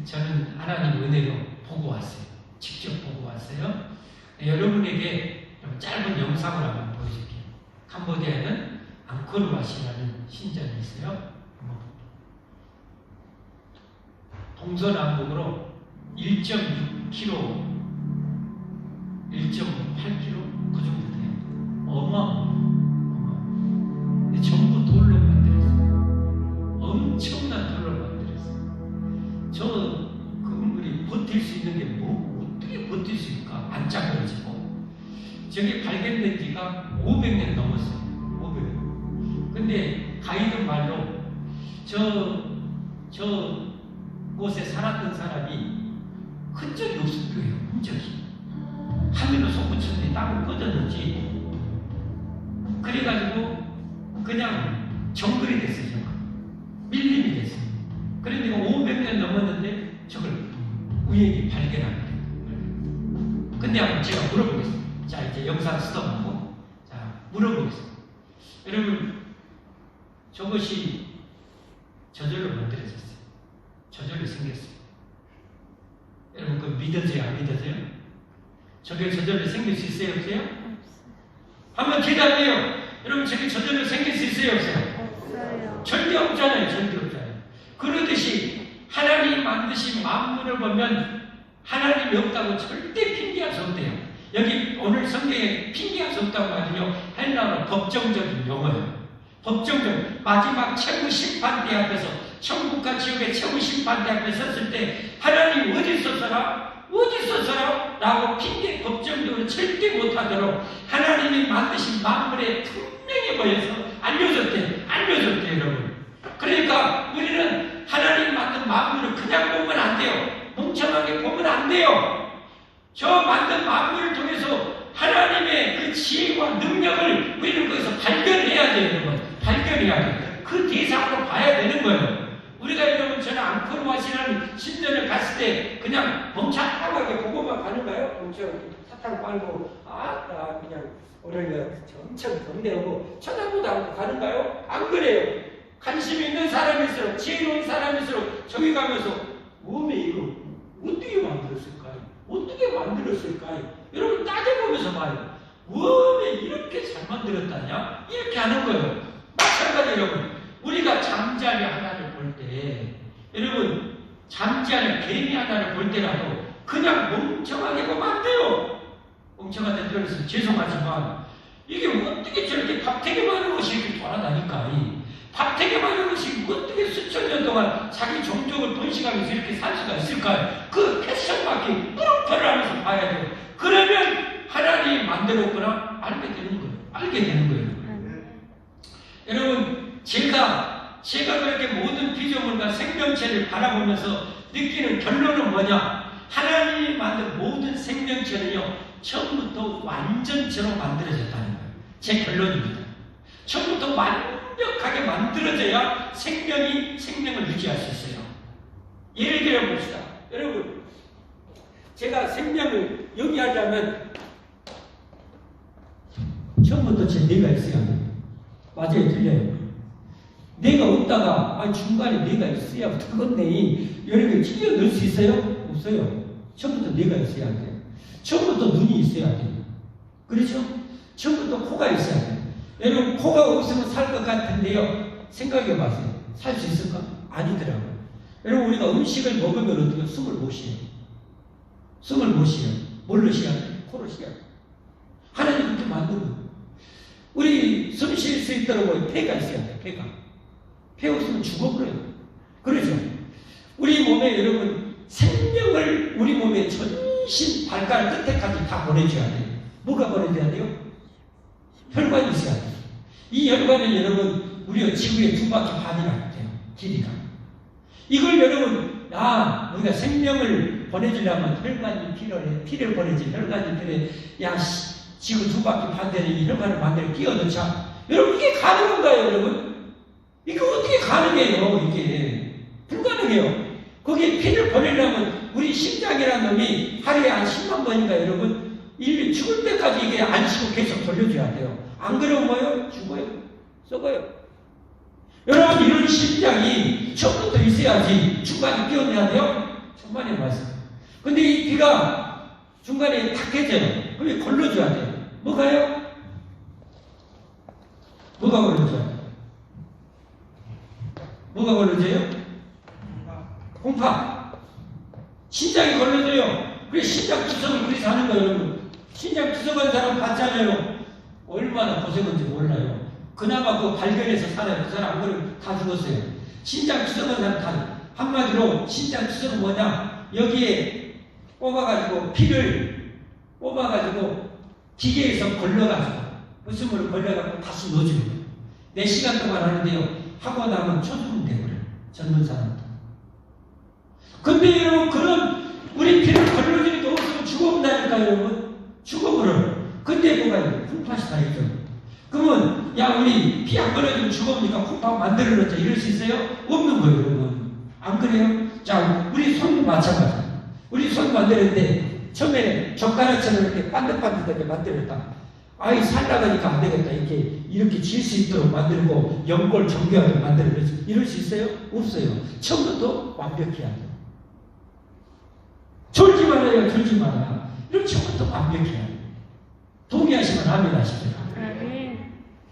저는 하나님 은혜로 보고 왔어요. 직접 보고 왔어요. 여러분에게 짧은 영상을 한번 보여줄게요. 캄보디아에는 앙코르왓이라는 신전이 있어요. 동서남북으로 1.6km, 1.8km 그 정도 돼요. 근데 전부 돌로 만들었어요. 엄청난 돌로 만들었어요. 저 건물이 버틸 수 있는 게 어떻게 버틸 수 있을까? 안 짱그러지고. 저게 발견된 지가 500년 넘었어요. 500년. 근데 가이드 말로 저 저 곳에 살았던 사람이 흔적이 없을 거예요. 흔적이. 하늘로 솟구쳤는데 땅을 꺼졌는지 그래가지고 그냥 정글이 됐어요. 정글. 밀림이 됐어요. 그러니까 500년 넘었는데 저걸 우연히 발견하게 돼요. 근데 한번 제가 물어보겠습니다. 자, 이제 영상 스톱하고 자, 물어보겠습니다. 여러분, 저것이 저절로 만들어졌어요. 저절로 생겼어요. 여러분, 그 믿어져요? 안 믿어져요? 저게 저절로 생길 수 있어요? 없어요? 한번 대답해요. 여러분, 저게 저절로 생길 수 있어요? 없어요? 없어요. 절대 없잖아요. 절대 없잖아요. 그러듯이 하나님 만드신 만물을 보면 하나님이 없다고 절대 핑계할 수 없대요. 여기 오늘 성경에 핑계할 수 없다고 하면요, 헬라어로 법정적인 용어예요. 법정적, 마지막 최후 심판대 앞에서, 천국과 지옥의 최후 심판대 앞에 섰을 때 하나님 어디 있었어라? 어디 있었어라? 라고 핑계 법정적으로 절대 못하도록 하나님이 만드신 만물에 분명히 보여서 알려줬대요, 여러분. 그러니까 우리는 하나님 만든 만물을 그냥 보면 안 돼요. 멍청하게 보면 안 돼요. 저 만든 만물을 통해서 하나님의 그 지혜와 능력을 우리는 거기서 발견해야 돼요, 여러분. 발견해야 돼요. 그 대상으로 봐야 되는 거예요. 우리가 여러분, 저는 앙코르와시라는 신전을 갔을 때 그냥 멍청하게 보고만 가는가요? 멍청하게 사탕 빨고 나 그냥 오늘 엄청 경대하고 쳐다보도 않고 가는가요? 안 그래요. 관심 있는 사람일수록, 지혜로운 사람일수록 저기 가면서 몸에 이거 어떻게 만들었을까요? 어떻게 만들었을까요? 여러분 따져보면서 봐요. 왜 이렇게 잘 만들었다냐? 이렇게 하는 거예요. 마찬가지 여러분, 우리가 잠자리 하나를 볼 때, 여러분 잠자리 개미 하나를 볼 때라도 그냥 멍청하게 보면 안 돼요. 멍청하게 들어서 죄송하지만 이게 어떻게 저렇게 밥 되게 많은 것이 이렇게 돌아다니까? 밥 되게 많은 것이 어떻게 수천 년 동안 자기 종족을 번식하면서 이렇게 살 수가 있을까요? 그 패션밖에 물음표를 하면서 봐야 돼요. 그러면 하나님이 만들었구나 알게 되는 거예요. 알게 되는 거예요. 여러분, 제가 그렇게 모든 피조물과 생명체를 바라보면서 느끼는 결론은 뭐냐? 하나님이 만든 모든 생명체는요, 처음부터 완전체로 만들어졌다는 거예요. 제 결론입니다. 처음부터 완벽하게 만들어져야 생명을 유지할 수 있어요. 예를 들어 봅시다. 여러분, 제가 생명을 여기 하자면 처음부터 제 뇌가 있어야 돼요. 맞아요, 틀려요. 뇌가 없다가 중간에 뇌가 있어야 되겠네. 여러 개 찔려 넣을 수 있어요? 없어요. 처음부터 뇌가 있어야 돼요. 처음부터 눈이 있어야 돼요. 그렇죠? 처음부터 코가 있어야 돼요. 여러분, 코가 없으면 살 것 같은데요, 생각해 보세요. 살 수 있을까? 아니더라고요. 여러분, 우리가 음식을 먹으면 어떻게 숨을 못 쉬어요? 숨을 못 쉬어요. 뭘로 쉬어야 돼요? 코로 쉬어야 돼요. 하나님 그렇게 만든 거예요. 우리 숨 쉴 수 있도록 폐가 있어야 돼요. 폐 없으면 죽어버려요. 그렇죠? 우리 몸에 여러분, 생명을 우리 몸에 전신 발가락 끝에까지 다 보내줘야 돼요. 뭐가 보내줘야 돼요? 혈관이 있어야 돼요. 이 혈관은 여러분, 우리가 지구의 2바퀴 반이나 돼요. 길이가. 이걸 여러분, 우리가 생명을 보내주려면 혈관이 필요해. 피를 보내지. 혈관이 필요해. 지구 2바퀴 반 되는 이 혈관을 만들어 끼워 넣자. 여러분, 이게 가능한가요, 여러분? 이게 어떻게 가능해요? 이게 불가능해요. 거기에 피를 보내려면 우리 심장이라는 놈이 하루에 한 10만 번인가 여러분, 인류 죽을 때까지 이게 안 쉬고 계속 돌려줘야 돼요. 안 그러면 뭐요? 죽어요. 썩어요. 여러분, 이런 심장이 처음부터 있어야지 중간에 끼워내야 돼요? 천만의 말씀. 근데 이 피가 중간에 탁해져요. 그럼 걸러줘야 돼요. 뭐가요? 뭐가 걸러져요? 뭐가 걸러져요? 공파. 심장이 걸러져요. 그래, 심장 투석을 그래서 하는 거예요, 여러분. 심장 투석한 사람 봤잖아요. 얼마나 고생한지 몰라요. 그나마 그거 발견해서 살아요. 그 사람 안 그러면 다 죽었어요. 심장 투석한 사람 다. 한마디로 심장 투석은 뭐냐? 여기에 뽑아가지고 피를 뽑아가지고 기계에서 걸러가지고 웃음으로 걸려가지고 다시 넣어주는 거예요. 4시간 동안 하는데요, 하고 나면 초수면 되고요. 젊은 사람도. 근데 여러분 그런 우리 피를 걸러주니까 없으면 죽어온다니까 여러분. 죽어버려. 근데 뭐가 있어요? 쿨팟이 다 있죠. 그러면 야 우리 피 안 걸어주면 죽어오니까 쿨팟 만들어 놓자 이럴 수 있어요? 없는 거예요 여러분. 안 그래요? 자 우리 손도 마찬가지. 우리 손 만드는데 처음에는 젓가락처럼 이렇게 반듯반듯하게 만들었다. 아이 살다가니까 안 되겠다. 이렇게 질 수 있도록 만들고 연골 정교하게 만들고 이럴 수 있어요? 없어요. 처음부터 완벽해야 돼요. 졸지 말아요. 졸지 말아요. 이런 처음부터 완벽해야 돼요. 동의하시면 아멘 하십시오.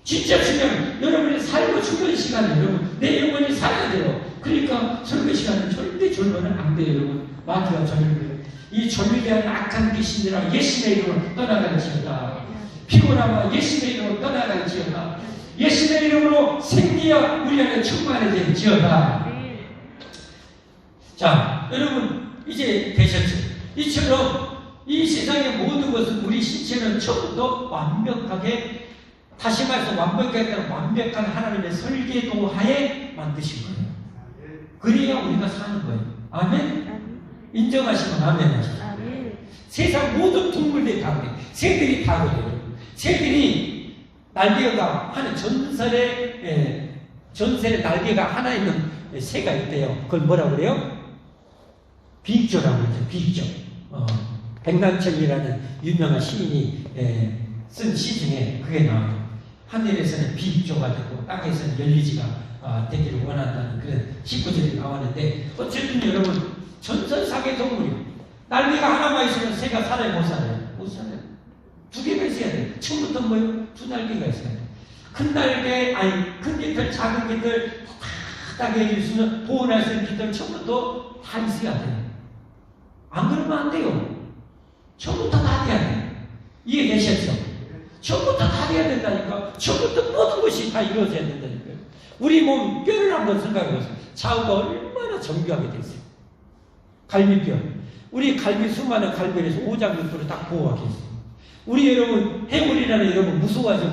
진짜 중요한 여러분이 살고 죽는 시간에 여러분 내 영혼이 살아야 돼요. 그러니까 설교 시간은 절대 졸면은 안 돼요. 여러분 마귀가 저를 이 졸리게 악한 귀신들아 예수의 이름으로 떠나갈지어다. 피곤하면 예수의 이름으로 떠나갈지어다. 예수의 이름으로 생기야 우리 안에 충만해질지어다. 자 여러분 이제 되셨죠? 이처럼 이 세상의 모든 것은 우리 신체는 처음부터 완벽하게 다시 말해서 완벽하게 완벽한 하나님의 설계도 하에 만드신 거예요. 그래야 우리가 사는 거예요. 아멘? 인정하시면 아멘 하시죠. 세상 모든 동물들이 다 그래요. 새들이 다 그래요. 새들이 날개가 하나 전설의 날개가 하나 있는 새가 있대요. 그걸 뭐라고 그래요? 비익조라고 그러죠. 비익조. 백난천이라는 유명한 시인이 쓴 시 중에 그게 나와요. 하늘에서는 비익조가 되고 땅에서는 열리지가 되기를 원한다는 그런 19절이 나왔는데 어쨌든 여러분 전설상의 동물이요. 날개가 하나만 있으면 새가 살아요? 못 살아요? 못 살아요. 두 개가 있어야 돼요. 처음부터 뭐요? 두 날개가 있어야 돼요. 큰 날개, 큰 깃털, 작은 깃털 따뜻하게 해줄 수 있는 보호할 수 있는 깃털 처음부터 다 있어야 돼요. 안 그러면 안 돼요. 처음부터 다 돼야 돼요. 이해되셨죠? 처음부터 다 돼야 된다니까. 처음부터 모든 것이 다 이루어져야 된다니까요. 우리 몸 뼈를 한번 생각해 보세요. 좌우가 얼마나 정교하게 돼 있어요. 갈비뼈. 우리 갈비 수많은 갈비에서 오장육부를 딱 보호하게 있어요. 우리 여러분 해골이라는 여러분 무서워하지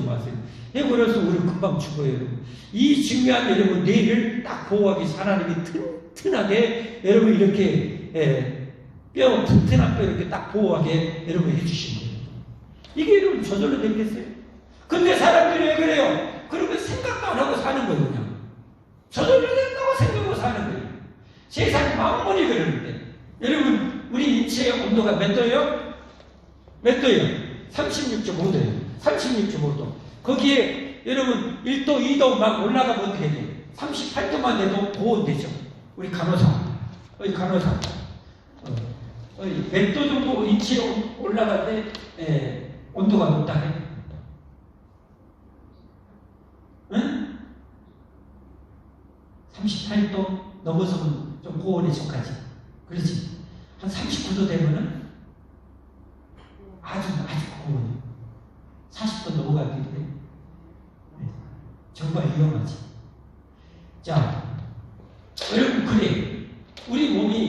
마세요. 해골에서 우리 금방 죽어요. 여러분. 이 중요한 여러분 뇌를 딱 보호하기 위해서 하나님이 튼튼하게 여러분 이렇게 뼈 튼튼한 뼈 이렇게 딱 보호하게 여러분 해주신 거예요. 이게 여러분 저절로 되겠어요? 근데 사람들이 왜 그래요? 그러면 생각도 안 하고 사는 거예요. 그냥 저절로 된다고 생각하고 사는 거예요. 세상 만물이 그러는데 여러분 우리 인체의 온도가 몇 도예요? 몇 도예요? 36.5도예요. 36.5도. 거기에 여러분 1도, 2도 막 올라가면 어떻게 돼요? 38도만 돼도 보온되죠. 우리 간호사. 간호사. 몇 도 정도 인체에 올라갈 때 온도가 높다 해? 응? 38도 넘어서면 좀 고온에 속하지. 그렇지? 한 39도 되면은 아주 고온이 40도 넘어가기 때문에 정말 위험하지. 자, 여러분 그래. 우리 몸이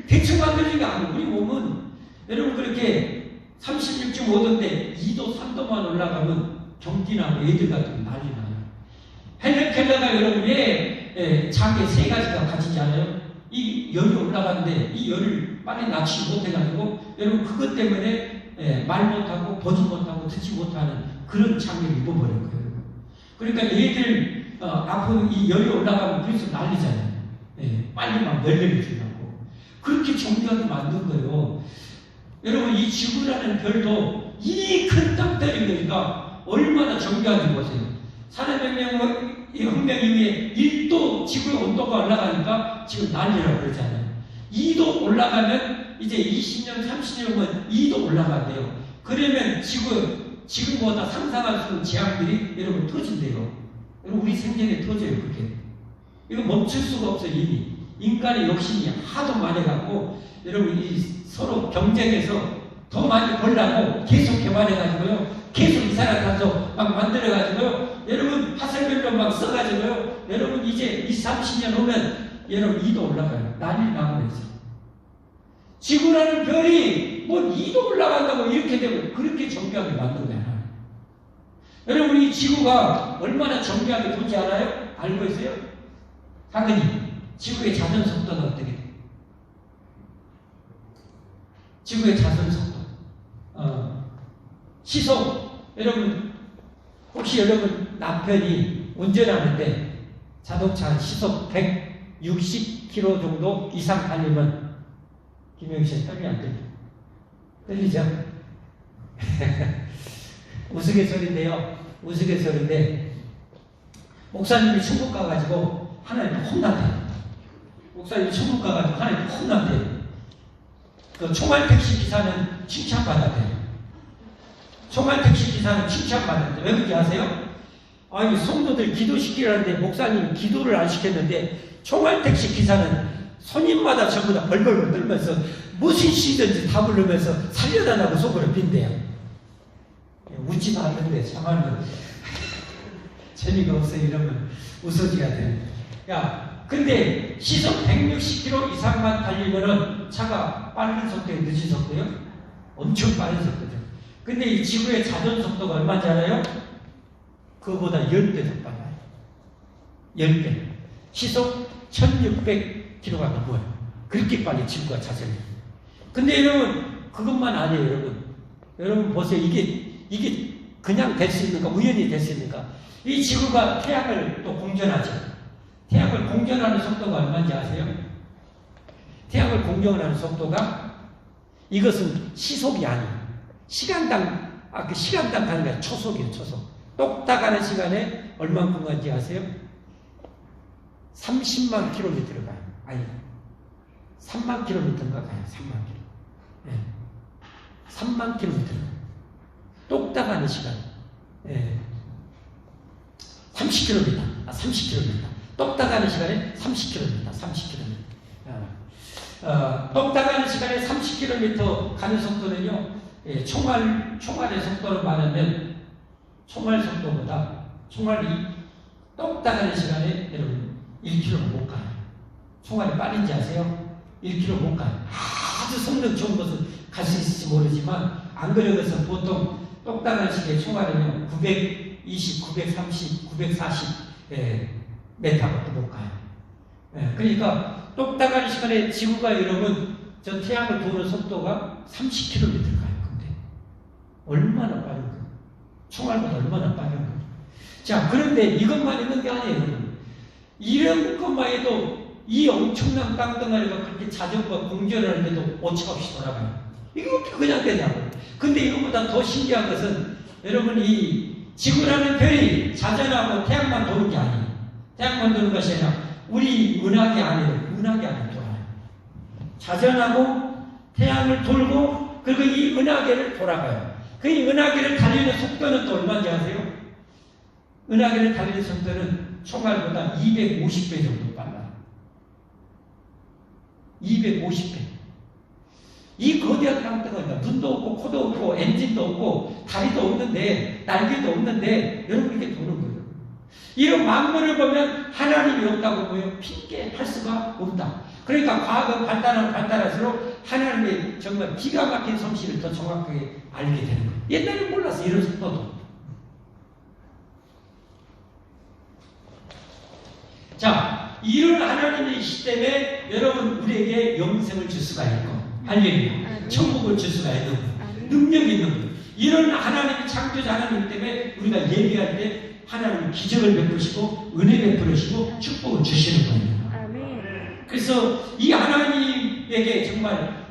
대충 만들어진 게 아니고 우리 몸은 여러분 그렇게 36.5도인데 2도, 3도만 올라가면 경기나고 애들 같은 거 난리 나요. 헬렌 켈러가 여러분 왜 장에 세 가지가 가지지 않아요? 이 열이 올라가는데 이 열을 빨리 낮추지 못해가지고 여러분 그것 때문에 말 못하고 보지 못하고 듣지 못하는 그런 장애를 입어버린 거예요. 그러니까 얘들 앞으로 이 열이 올라가면 그래서 난리잖아요. 빨리 막 열매를 주려고 그렇게 정교하게 만든 거예요. 여러분 이 지구라는 별도 이 큰 땅덩어리가 얼마나 정교한지 보세요. 산업혁명 이후에 1도 지구의 온도가 올라가니까 지금 난리라고 그러잖아요. 2도 올라가면 이제 20년, 30년은 2도 올라가대요. 그러면 지금보다 상상할 수 없는 재앙들이 여러분 터진대요. 여러분 우리 생전에 터져요. 그렇게. 이거 멈출 수가 없어요. 이미. 인간의 욕심이 하도 많아갖고 여러분 이 서로 경쟁해서 더 많이 벌라고 계속 개발해가지고요. 계속 이산화탄소 막 만들어가지고요. 여러분 화살별로 막 써가지고요. 여러분 이제 20, 30년 후면 여러분 2도 올라가요. 난리 나고 있어요. 지구라는 별이 뭐 2도 올라간다고 이렇게 되고 그렇게 정교하게 만든 거야. 여러분 이 지구가 얼마나 정교하게 돌지 알아요? 알고 있어요? 당연히 지구의 자전 속도가 어떻게 돼? 지구의 자전 속도. 시속, 여러분, 혹시 여러분 남편이 운전하는데 자동차 시속 160km 정도 이상 달리면 김영희 씨 떨리 안 떨려? 떨리죠? 우스갯소리인데요. 우스갯소리인데 목사님이 천국 가가지고 하나님 혼났대요. 목사님이 천국 가가지고 하나님 혼났대요. 그 총알택시 기사는 칭찬받았대요. 총알택시 기사는 칭찬받았는데 왜 그런지 아세요? 아니 성도들 기도시키라는데 목사님이 기도를 안 시켰는데 총알택시 기사는 손님마다 전부 다 벌벌벌 떨면서 무슨 시든지 다 부르면서 살려달라고 속으로 빈대요. 웃지도 않는데 참말로 재미가 없어 이러면 웃어지가 돼. 야, 근데 시속 160km 이상만 달리면은 차가 빠른 속도에 늦은 속도요? 엄청 빠른 속도죠. 근데 이 지구의 자전 속도가 얼마인지 알아요? 그거보다 10배 더 빨라요. 10배. 시속 1600km가 넘어요. 그렇게 빨리 지구가 자전해요. 근데 여러분, 그것만 아니에요, 여러분. 여러분 보세요. 이게 그냥 될 수 있는가? 우연히 될 수 있는가? 이 지구가 태양을 또 공전하죠. 태양을 공전하는 속도가 얼마인지 아세요? 태양을 공전하는 속도가 이것은 시속이 아니에요. 시간당 가는 게 초속이에요, 초속. 똑딱 가는 시간에 얼만큼 간지 아세요? 30만 킬로미터를 가요. 아니, 3만 킬로미터인가 가요, 3만 킬로미터. 네. 3만 킬로미터. 똑딱 가는 시간. 네. 30km. 30km. 똑딱 가는 시간에 30km. 30km. 똑딱 가는 시간에 30km 가는 속도는요, 예, 총알의 속도를 말하면 총알 속도보다 총알이 똑딱 가는 시간에 여러분 1km 못 가요. 총알이 빠른지 아세요? 1km 못 가요. 아주 성능 좋은 것은 갈 수 있을지 모르지만 안 그래서 보통 똑딱 가는 시간에 총알은요 920, 930, 940 메타밖에 못 가요. 예, 그러니까 똑딱 가는 시간에 지구가 여러분 저 태양을 도는 속도가 30km 가요. 근데 얼마나 빠른 거예요? 총알보다 얼마나 빠른 거예요? 자, 그런데 이것만 있는 게 아니에요, 여러분. 이런 것만 해도 이 엄청난 땅덩어리가 그렇게 자전거 공전하는데도 오차없이 돌아가요. 이거 어떻게 그냥 되냐고. 근데 이것보다 더 신기한 것은 여러분 이 지구라는 별이 자전하고 태양만 도는 게 아니에요. 태양만 도는 것이 아니라 우리 은하계 안에 돌아요. 자전하고 태양을 돌고 그리고 이 은하계를 돌아가요. 그 이 은하계를 달리는 속도는 또 얼마인지 아세요? 은하계를 달리는 속도는 총알보다 250배 정도 빨라요. 250배. 이 거대한 땅덩어리가 눈도 없고 코도 없고 엔진도 없고 다리도 없는데 날개도 없는데 여러분 이렇게 도는 거예요. 이런 만물을 보면 하나님이 없다고 보여 핑계할 수가 없다. 그러니까 과학은 발달할수록 하나님의 정말 기가 막힌 솜씨를 더 정확하게 알게 되는 거예요. 옛날에 몰랐어 이런 속도도. 자, 이런 하나님의 시스템에 여러분 우리에게 영생을 줄 수가 있고 할렐루야. 천국을 줄 수가 있는 거예요. 능력이 있는 거예요. 이런 하나님의 창조자 하나님 때문에 우리가 예배할 때 하나님은 기적을 베푸시고 은혜 베푸시고 축복을 주시는 거예요. 그래서 이 하나님에게 정말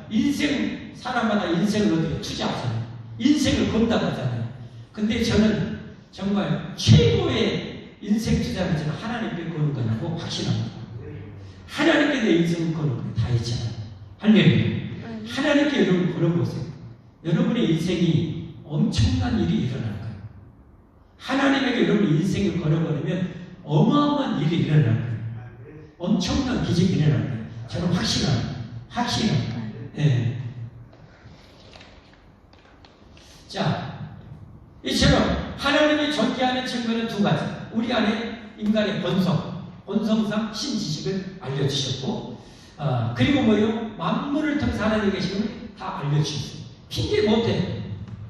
사람마다 인생을 어떻게 투자하잖아요. 인생을 건다하잖아요. 근데 저는 정말 최고의 인생 투자는 저는 하나님께 거는 거라고 확신합니다. 하나님께 내 인생을 거는 거 다 있잖아요. 할렐루야. 하나님께 여러분 걸어보세요. 여러분의 인생이 엄청난 일이 일어날 거예요. 하나님에게 여러분 인생을 걸어버리면 어마어마한 일이 일어날 거예요. 엄청난 기적이 일어날 거예요. 저는 확신합니다. 예. 자, 이처럼 하나님이 존재하는 증거는 두 가지. 우리 안에 인간의 본성상 신지식을 알려주셨고, 그리고 뭐요? 만물을 통해서 하나님이 계시면 다 알려주셨어요. 핑계 못해.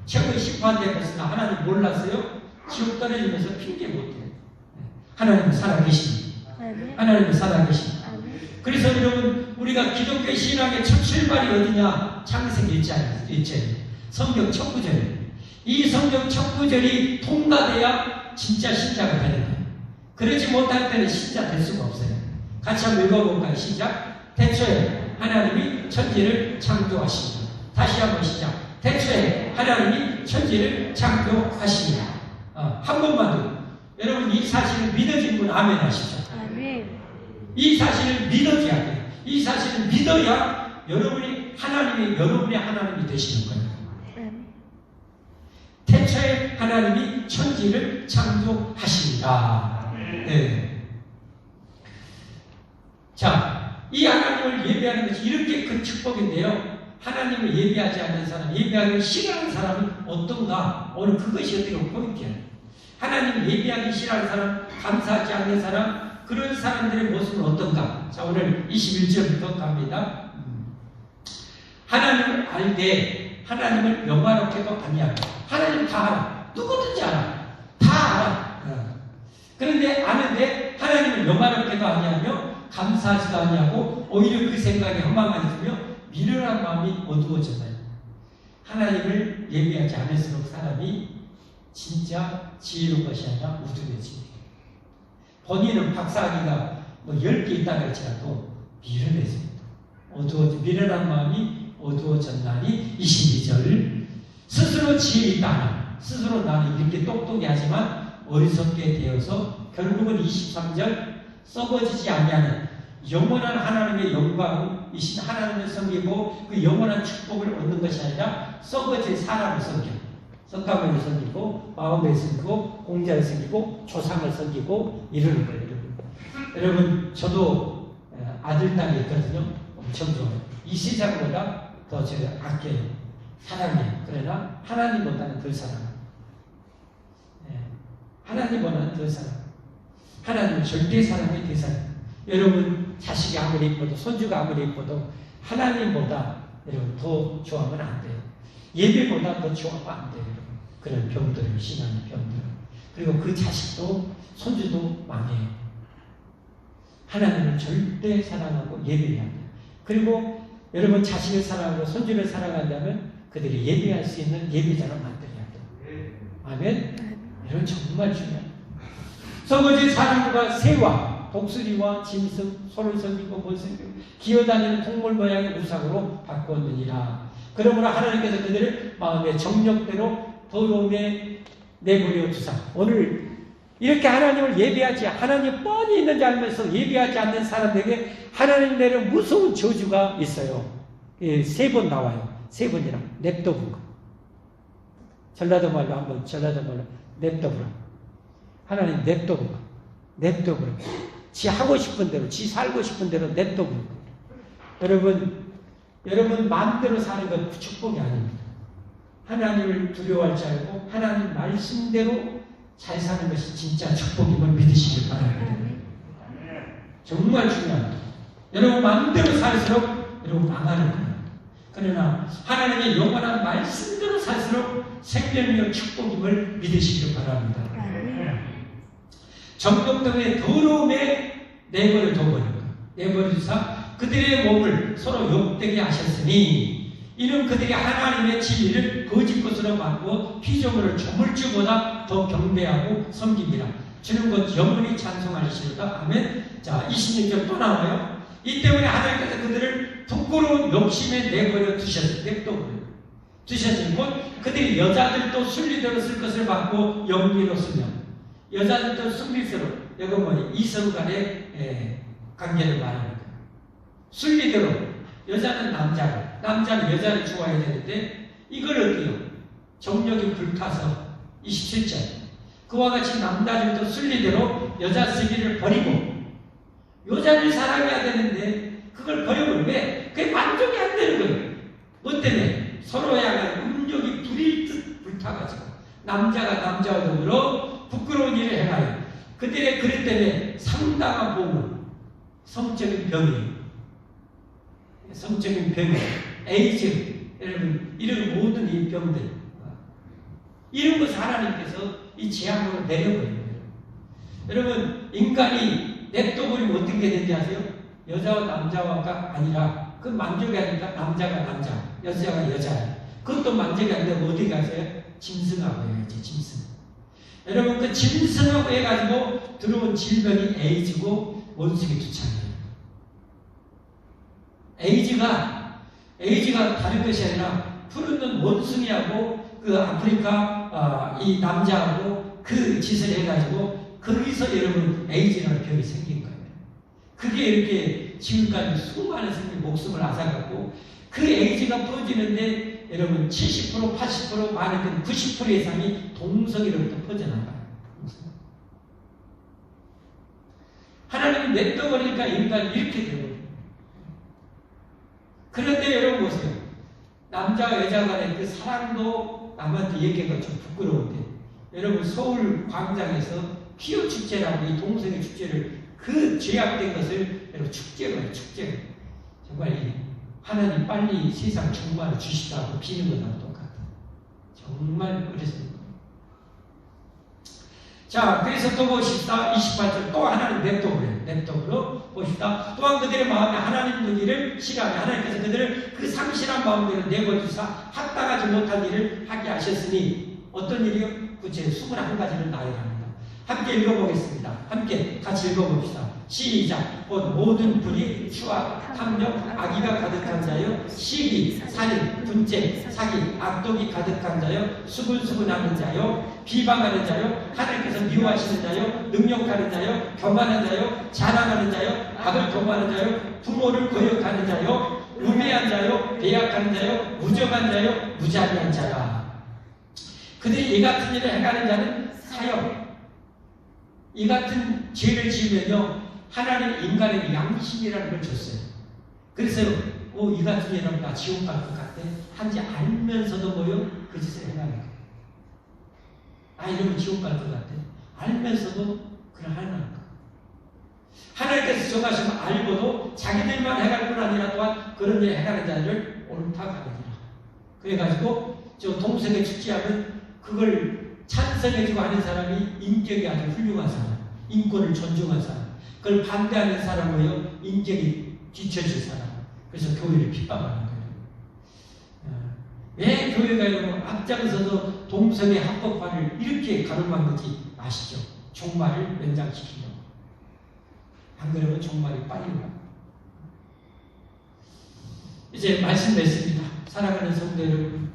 최고의 심판대였으나 하나님 몰랐어요? 지옥 떨어지면서 핑계 못해. 하나님은 살아계십니다. 하나님은 살아계십니다. 그래서 여러분 우리가 기독교 우리 신앙의 첫 출발이 어디냐? 창세기 1장, 성경 첫 구절. 이 성경 첫 구절이 통과돼야 진짜 신자가 되는 거예요. 그러지 못할 때는 신자 될 수가 없어요. 같이 한번 읽어볼까요? 시작. 태초에 하나님이 천지를 창조하십니다. 다시 한번 시작. 태초에 하나님이 천지를 창조하십니다. 한 번만 더. 여러분 이 사실을 믿어진 분 아멘 하시죠. 아멘. 이 사실을 믿어줘야 돼요. 이 사실을 믿어야 여러분이 여러분의 하나님이 되시는 거예요. 태초에 하나님이 천지를 창조하십니다. 네. 자, 이 하나님을 예배하는 것이 이렇게 큰 축복인데요. 하나님을 예배하지 않는 사람, 예배하기 싫어하는 사람은 어떤가? 오늘 그것이 어떻게 포인트예요. 하나님을 예배하기 싫어하는 사람, 감사하지 않는 사람, 그런 사람들의 모습은 어떤가? 자, 오늘 21절부터 갑니다. 하나님을 알되 하나님을 영화롭게도 아니하고. 하나님 다 알아. 누구든지 알아. 다 알아. 그런데 아는데 하나님을 영화롭게도 아니하며 감사하지도 아니하고 오히려 그 생각에 험망하게 되며 미련한 마음이 어두워져요. 하나님을 예배하지 않을수록 사람이 진짜 지혜로운 것이 아니라 우둔해집니다. 본인은 박사학위가 뭐 10개 있다고 할지라도 미련해집니다. 미련한 마음이 어두워졌나니 22절 스스로 지혜 있다 하나 스스로 나는 이렇게 똑똑히 하지만 어리석게 되어서 결국은 23절 썩어지지 아니하는 영원한 하나님의 영광이신 하나님을 섬기고 그 영원한 축복을 얻는 것이 아니라 썩어질 사람을 섬겨 석가모니를 섬기고 마음을 섬기고 공자를 섬기고 조상을 섬기고 이러는 거예요. 여러분 저도 아들 딸이 있거든요. 엄청 좋아요. 이 세상보다 더 제가 아껴요. 사랑해요. 그러나 하나님보다는 덜 사랑해요. 하나님보다는 덜 사랑해요. 하나님은 절대 사랑의 대상. 여러분 자식이 아무리 예뻐도 손주가 아무리 예뻐도 하나님보다 여러분 더 좋아하면 안 돼요. 예배보다 더 좋아하면 안 돼요. 그런 병들을 신앙의 병들. 그리고 그 자식도 손주도 망해요. 하나님을 절대 사랑하고 예배해야 돼요. 그리고 여러분 자식을 사랑하고 손주를 사랑한다면 그들이 예배할 수 있는 예배자로 만들어야 돼요. 아멘? 이런 정말 중요해요. 썩어진 사람과 새와 독수리와 짐승, 소를 섬기고 못 섬기고 기어다니는 동물 모양의 우상으로 바꾸었느니라. 그러므로 하나님께서 그들을 마음의 정력대로 더러움에 내버려 두사. 오늘 이렇게 하나님을 예배하지 하나님 뻔히 있는지 알면서 예배하지 않는 사람들에게 하나님 내는 무서운 저주가 있어요. 3번 나와요. 3번이랑 냅둬본 거. 전라도 말로 한번 전라도 말로 냅둬보라. 하나님 냅둬본 거. 냅둬보라. 지 하고 싶은 대로 지 살고 싶은 대로 냅둬본 거. 여러분 마음대로 사는 건 축복이 아닙니다. 하나님을 두려워할 줄 알고 하나님 말씀대로 잘 사는 것이 진짜 축복임을 믿으시길 바랍니다. 정말 중요합니다. 여러분 마음대로 살수록 여러분 망하는 거예요. 그러나 하나님의 영원한 말씀대로 살수록 생명이요 축복임을 믿으시길 바랍니다. 정욕등의 더러움에 내버려 둬버린 거예요. 내버려 두사 그들의 몸을 서로 욕되게 하셨으니 이는 그들이 하나님의 진리를 거짓 것으로 바꾸어 피조물을 조물주보다 더 경배하고 섬깁니다. 주는 것 영원히 찬송하시리로다. 아멘. 자, 26절 또 나와요. 이 때문에 하나님께서 그들을 부끄러운 욕심에 내버려 두셨을 곧 그들이 여자들도 순리대로 쓸 것을 받고 영리로 쓰며 여자들도 순리대로 여기 뭐니 이성 간의 관계를 말하는 거예요. 순리대로 여자는 남자는 여자를 좋아해야 되는데 이걸 어때요? 정력이 불타서 27절 그와 같이 남자들도 순리대로 여자 쓰기를 버리고 여자를 사랑해야 되는데 그걸 버리고 왜? 그게 만족이 안 되는 거예요. 뭐 때문에? 서로 향한 음욕이 불일 듯 불타가지고 남자가 남자와 더불어 부끄러운 일을 행하여 그들의 그릇 때문에 상당한 몸은 성적인 병이에요. 성적인 병, 에이즈, 여러분 이런 모든 이 병들 이런 것을 하나님께서 이 재앙으로 내려버려요. 여러분 인간이 냅둬버리면 어떻게 되는지 아세요? 여자와 남자가 아니라 그 만족이 아니라 남자가 남자, 여자가 여자야. 그것도 만족이 아니라 어디 가세요? 짐승하고 해야지, 짐승. 여러분, 그 짐승하고 해가지고 들어온 질병이 에이즈고 원숭이 두창이에요. 에이즈가 다른 것이 아니라 푸르는 원숭이하고 그 아프리카 이 남자하고 그 짓을 해가지고 거기서 여러분 에이즈라는 병이 생긴 거예요. 그게 이렇게 지금까지 수많은 생명의 목숨을 앗아갔고 그 에이즈가 퍼지는데 여러분 70%, 80%, 많은 90% 이상이 동성애로부터 퍼져나가요. 하나님이 냅둬버리니까 인간이 이렇게 되거든요. 그런데 여러분 보세요. 남자와 여자 간의 그 사랑도 남한테 얘기하기가 좀 부끄러운데 여러분 서울 광장에서 피어 축제라고 이 동성애 축제를 그 죄악된 것을 여러분 축제로 해요. 축제로. 정말 하나님 빨리 세상 종말을 주시다고 비는 거랑 똑같아요. 정말 그랬습니다. 자, 그래서 또 보십시다. 28절 또 하나님 냅둬버려 보십시다. 또한 그들의 마음에 하나님 일을 싫어하며 하나님께서 그들을 그 상실한 마음대로 내버려두사 합당하지 못한 일을 하게 하셨으니 어떤 일이요? 구체 21가지를 나열합니다. 함께 읽어보겠습니다. 함께 같이 읽어봅시다. 시작. 곧 모든 불의, 추악, 탐욕, 악의가 가득한 자요, 시기, 살인, 분쟁, 사기, 악독이 가득한 자요, 수군수군하는 자요, 비방하는 자요, 하나님께서 미워하시는 자요, 능욕하는 자요, 교만한 자요, 자랑하는 자요, 악을 도모하는 자요, 부모를 거역하는 자요, 우매한 자요, 배약하는 자요, 무정한 자요, 무자비한 자라. 그들이 이 같은 일을 행하는 자는 사형. 이 같은 죄를 지으면요, 하나님 인간에게 양심이라는 걸 줬어요. 그래서 이 같은 일은 나 지옥 갈 것 같아. 한지 알면서도 뭐요? 그 짓을 행하는 거예요. 이러면 지옥 갈 것 같아. 알면서도 그걸 하는 거예요. 하나님께서 정하시면 알고도 자기들만 해갈 뿐 아니라 또한 그런 일을 해가는 자들을 옳다 가느니라. 그래가지고 저 동성애 축제하면 그걸 찬성해주고 하는 사람이 인격이 아주 훌륭한 사람, 인권을 존중한 사람, 그걸 반대하는 사람은요, 인격이 뒤처질 사람. 그래서 교회를 핍박하는 거예요. 왜 교회가 여러분 앞장서서 동성애 합법화를 이렇게 가로막는지 아시죠? 종말을 연장시키려고. 안 그러면 종말이 빨리 와. 이제 말씀 맺습니다. 사랑하는 성도 여러분,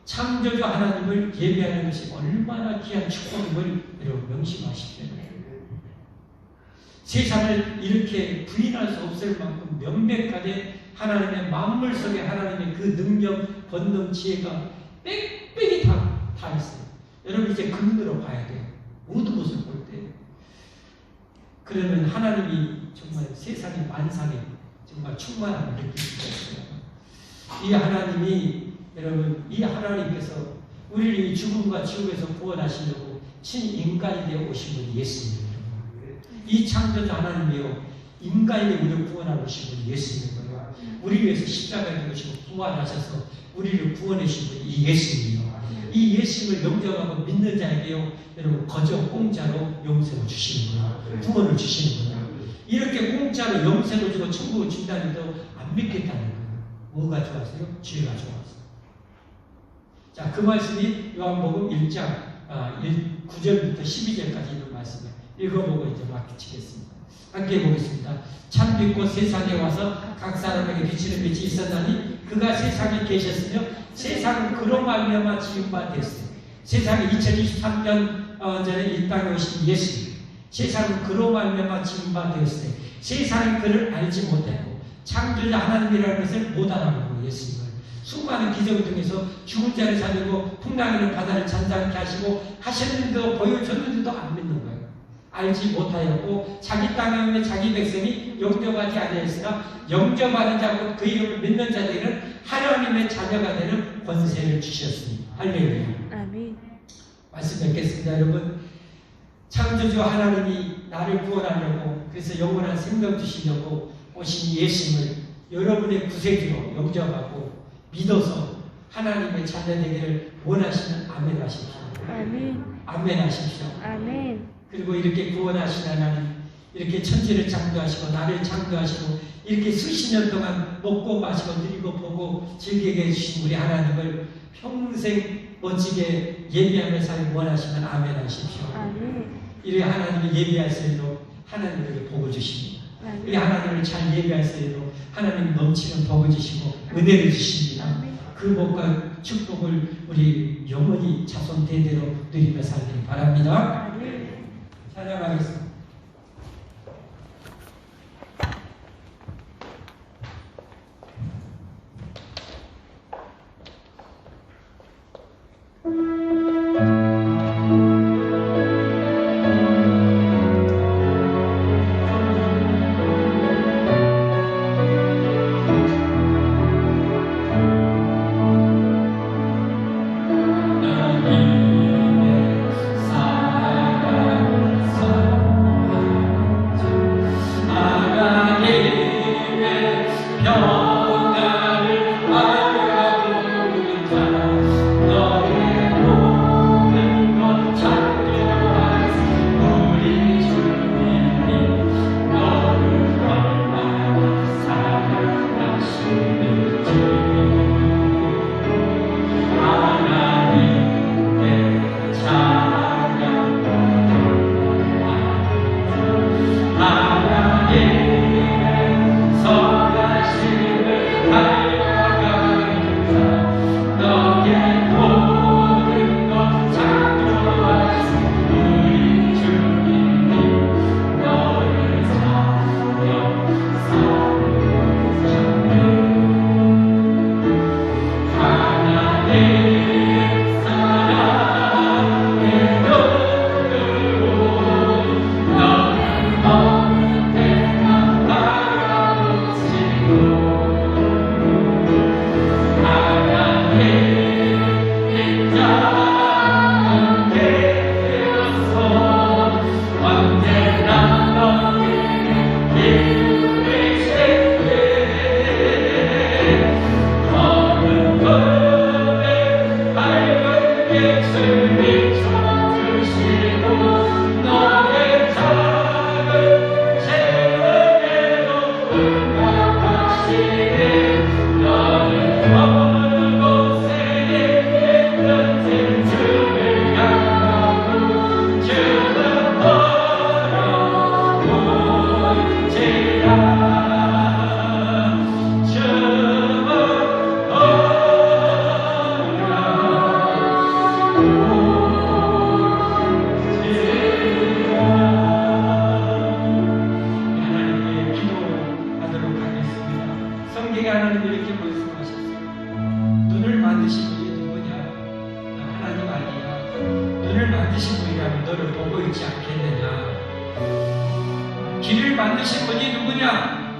창조주 하나님을 예배하는 것이 얼마나 귀한 축복임을 여러분 명심하십시오. 세상을 이렇게 부인할 수 없을 만큼 명백하게 하나님의 만물 속에 하나님의 그 능력, 권능, 지혜가 빽빽이 다 있어요. 여러분 이제 그늘로 봐야 돼요. 모든 것을 볼 때. 그러면 하나님이 정말 세상의 만상에 정말 충만함을 느낄 수가 있어요. 이 하나님이 여러분, 이 하나님께서 우리를 이 죽음과 지옥에서 구원하시려고 친인간이 되어 오신 분이 예수님입니다. 이 창조주 하나님이요, 인간이 우리를 구원하고 오신 분이 예수님이고요. 우리 위해서 십자가에 죽으시고 부활하셔서 우리를 구원하신 분이 이 예수님이요. 이 예수님을 영접하고 믿는 자에게요, 여러분 거저 공짜로 영생을 주시는 거예요. 구원을 주시는 거예요. 이렇게 공짜로 영생을 주고 천국을 준다는 해도 안 믿겠다는 거예요. 뭐가 좋아서요? 죄가 좋아서. 자, 그 말씀이 요한복음 1장 9절부터 12절까지 있는 말씀을 읽어보고 이제 마치겠습니다. 함께 보겠습니다. 참 빛고 세상에 와서 각 사람에게 비치는 빛이 있었나니 그가 세상에 계셨으며 세상은 그로 말미암아 지은 바 되었어요. 세상이 2023년 전에 이 땅에 오신 예수님, 세상은 그로 말미암아 지은 바 되었어요. 세상이 그를 알지 못했고 창조자 하나님이라는 것을 못 알아보고 예수님을 수많은 기적을 통해서 죽은 자를 살리고 풍랑이는 바다를 잔잔케 하시고 하셨는데도 보여줬는데도 안 믿는 거예요. 알지 못하였고 자기 땅에 있는 자기 백성이 영접하지 아니하였으나 영접하는 자고 그 이름을 믿는 자들은 하나님의 자녀가 되는 권세를 주셨습니다. 할렐루야. 아멘. 말씀 뵙겠습니다. 여러분, 창조주 하나님이 나를 구원하려고, 그래서 영원한 생명 주시려고 오신 예수님을 여러분의 구세주로 영접하고 믿어서 하나님의 자녀 되기를 원하시는 아멘 하십시오. 아멘. 아멘 하십시오. 아멘. 그리고 이렇게 구원하신 하나님, 이렇게 천지를 창조하시고 나를 창조하시고 이렇게 수십 년 동안 먹고 마시고 누리고 보고 즐기게 해주신 우리 하나님을 평생 멋지게 예배하며 살기 원하시면 아멘 하십시오. 이렇게 하나님을 예배할 수 있도록 하나님에게 복을 주십니다. 우리 하나님을 잘 예배할 수 있도록 하나님 넘치는 복을 주시고 은혜를 주십니다. 그 복과 축복을 우리 영원히 자손 대대로 누리며 살길 바랍니다. 찬양하겠습니다. 길을 만드신 분이 누구냐?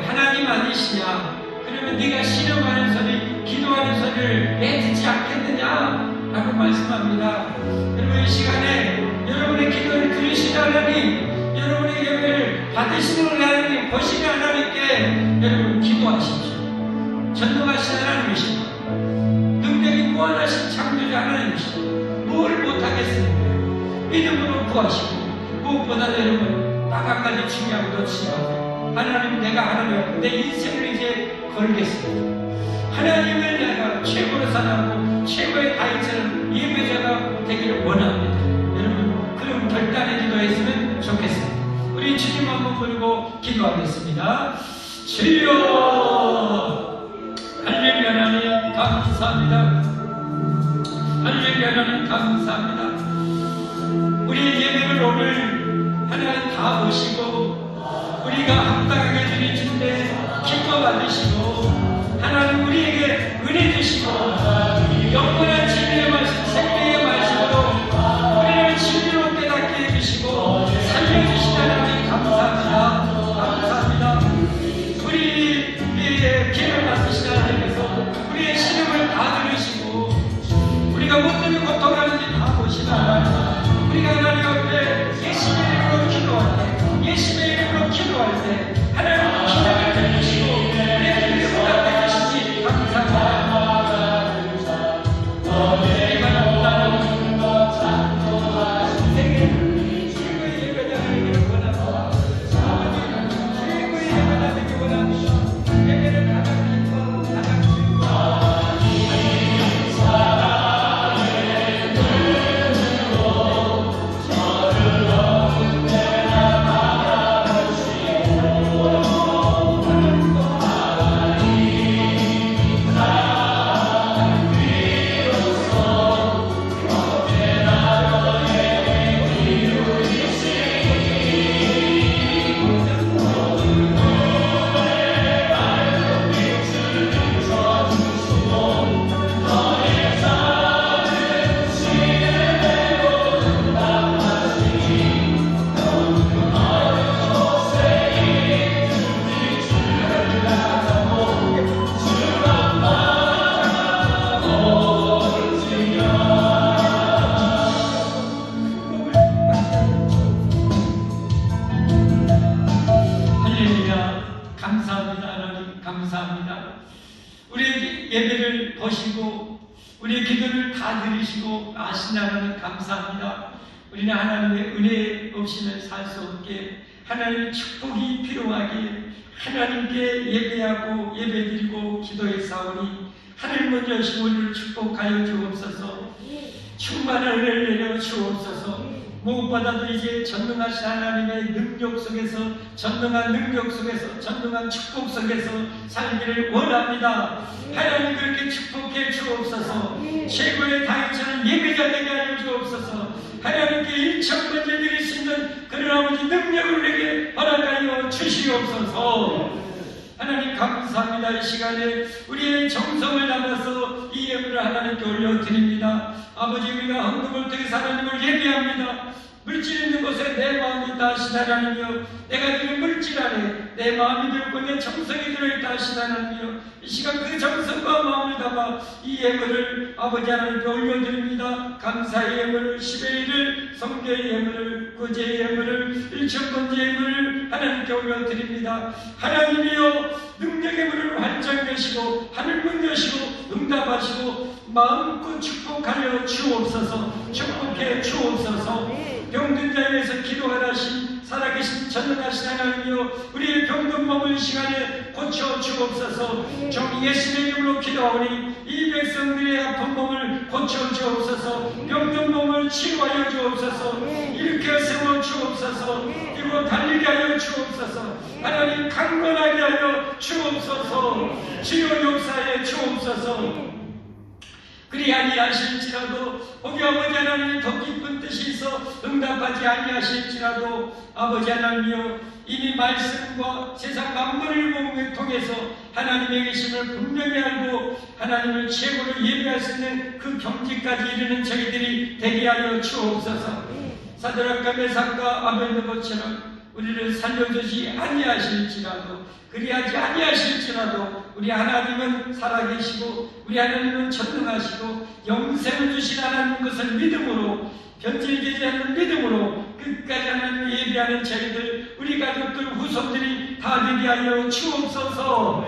하나님 아니시냐? 그러면 네가 신음하는 소리, 기도하는 소리를 왜 듣지 않겠느냐? 라고 말씀합니다. 여러분 이 시간에 여러분의 기도를 들으시는 하나님, 여러분의 예배를 받으시는 하나님, 보시는 하나님께 여러분 기도하십시오. 전능하신 하나님이십니다. 능력이 무한하신 창조자 하나님이십니다. 뭘 못하겠습니까? 믿음으로 구하시고 무엇보다도 여러분 딱 한 가지 중요한 거 놓치지 마세요. 하나님, 내가 하나님 내 인생을 이제 걸겠습니다. 하나님을 내가 최고로 사랑하고 최고의 다인처럼 예배자가 되기를 원합니다. 여러분 그럼 결단의 기도했으면 좋겠습니다. 우리 주님 한번 부르고 기도하겠습니다. 주여 할렐루야 하나님 감사합니다. 할렐루야 하나님 감사합니다. 우리의 예배를 오늘 하나님 다 보시고 우리가 합당하게 드린 주인데 기뻐 받으시고 하나님 우리에게 은혜 주시고 영원한 진리의 말씀, 생명의 말씀으로 우리를 진리로 깨닫게 해주시고 살려주신 하나님 감사합니다. 감사합니다. 우리의 기회를 받으신 하나님께서 우리의 신음을 다 들으시고 우리가 못 들은 고통하는지 다 보시는 하나님, 우리가 하나님 앞에 예수의 이름으로 기도할 때, 예수의 이름으로 기도할 때 하나님 기도를 들으시고 우리의 기도를 응답해 주시니 감사합니다. 우리가 나타나는 생애 최고의 예배자를 이기를 원합니다. 감사합니다. 우리의 예배를 보시고 우리의 기도를 다 들으시고 아신 하나님 감사합니다. 우리는 하나님의 은혜 없이는 살 수 없게, 하나님의 축복이 필요하게 하나님께 예배하고 예배드리고 기도했사오니 하늘 먼저 우리를 축복하여 주옵소서. 충만한 은혜를 내려 주옵소서. 무엇보다도 이제 전능하신 하나님의 능력 속에서, 전능한 능력 속에서, 전능한 축복 속에서 살기를 원합니다. 하나님 그렇게 축복해 주옵소서. 최고의 다윗처럼 예배자 되게 하여 주옵소서. 하나님께 1,000번 드릴 수 있는 그런 아버지 능력을 내게 허락하여 주시옵소서. 하나님 감사합니다. 이 시간에 우리의 정성을 담아서 이 예물을 하나님께 올려드립니다. 아버지, 우리가 헌금을 통해서 하나님을 예배합니다. 물질 있는 곳에 내 마음이 있다 하신 하나님이여, 내가 드린 물질 안에 내 마음이 들고 내 정성이 들어있다 하신 하나님이여, 이 시간 그 정성과 마음을 담아 이 예물을 아버지 하나님께 올려드립니다. 감사의 예물을, 10의 1을, 성교의 예물을, 구제의 예물을, 1,000번째 예물을 하나님께 올려드립니다. 하나님이여, 능력의 문을 활짝 여시고 하늘 문 여시고 응답하시고 마음껏 축복하여 주옵소서. 축복해 주옵소서. 병든 자에 대해서 기도하신 살아계신 전능하신 하나님이여, 우리의 병든 몸을 이 시간에 고쳐 주옵소서. 종 예수의 이름으로 기도하오니 이 백성들의 아픈 몸을 고쳐 주옵소서. 병든 몸을 치료하여 주옵소서. 일으켜 세워 주옵소서. 그리고 달리게 하여 주옵소서. 하나님 강건하게 하여 주옵소서. 치료 역사에 주옵소서. 그리 아니하실지라도 보기 아버지 하나님이 더 깊은 뜻이 있어 응답하지 아니하실지라도 아버지 하나님이여, 이미 말씀과 세상 만물을 통해서 하나님의 계심을 분명히 알고 하나님을 최고로 예배할 수 있는 그 경지까지 이르는 저희들이 되게 하여 주옵소서. 사드락과 메삭과 아벳느고처럼 우리를 살려주지 아니하실지라도, 그리하지 아니하실지라도 우리 하나님은 살아계시고 우리 하나님은 전능하시고 영생을 주신 하나님 것을 믿음으로, 변질되지 않는 믿음으로 끝까지 하나님을 예배하는 저희들, 우리 가족들, 후손들이 다 되게 하여 주옵소서.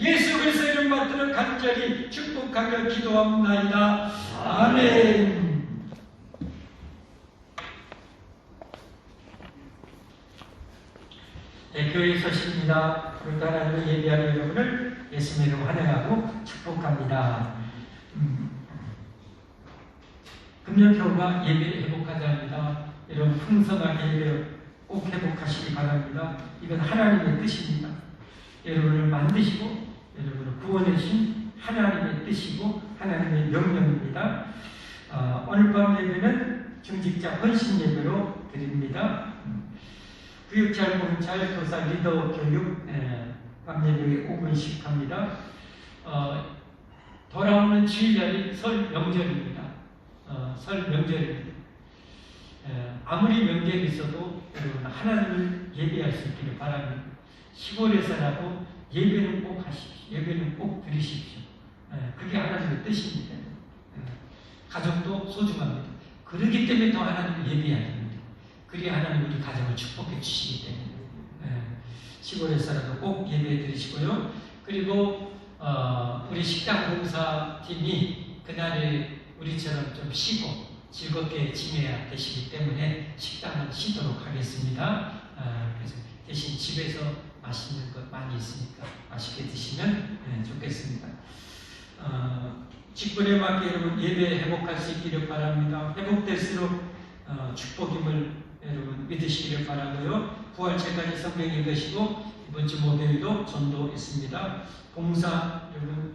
예수 그리스도의 이름 받들어 간절히 축복하며 기도합나이다. 아멘. 네, 교회 소식입니다. 그러니까 하나님을 예배하는 여러분을 예수님의 이름으로 환영하고 축복합니다. 금년교회가 예배 회복하자 합니다. 여러분 풍성하게 예배 꼭 회복하시기 바랍니다. 이건 하나님의 뜻입니다. 여러분을 만드시고 여러분을 구원해 주신 하나님의 뜻이고 하나님의 명령입니다. 오늘 밤 예배는 중직자 헌신 예배로 드립니다. 교육잘, 공찰, 교사, 리더 교육 밤예배에 5분씩 합니다. 돌아오는 주일날이 설 명절입니다. 설 명절입니다. 아무리 명절이 있어도 여러분 하나님을 예배할 수 있기를 바랍니다. 시골에서라도 예배는 꼭 하십시오. 예배는 꼭 드리십시오. 그게 하나님의 뜻입니다. 가족도 소중합니다. 그렇기 때문에 더 하나님을 예배해야 됩니다. 그래야 하나님 우리 가정을 축복해 주시기 때문에 시골에서라도 꼭 예배해 드리시고요. 그리고 우리 식당 봉사팀이 그날에 우리처럼 좀 쉬고 즐겁게 지내야 되시기 때문에 식당은 쉬도록 하겠습니다. 그래서 대신 집에서 맛있는 것 많이 있으니까 맛있게 드시면 좋겠습니다. 직분에 맞게 여러분 예배 회복할 수 있기를 바랍니다. 회복될수록 축복임을 여러분 믿으시기를 바라고요. 부활체까지 성경 읽으시고 이번 주 목요일도 전도 있습니다. 봉사 여러분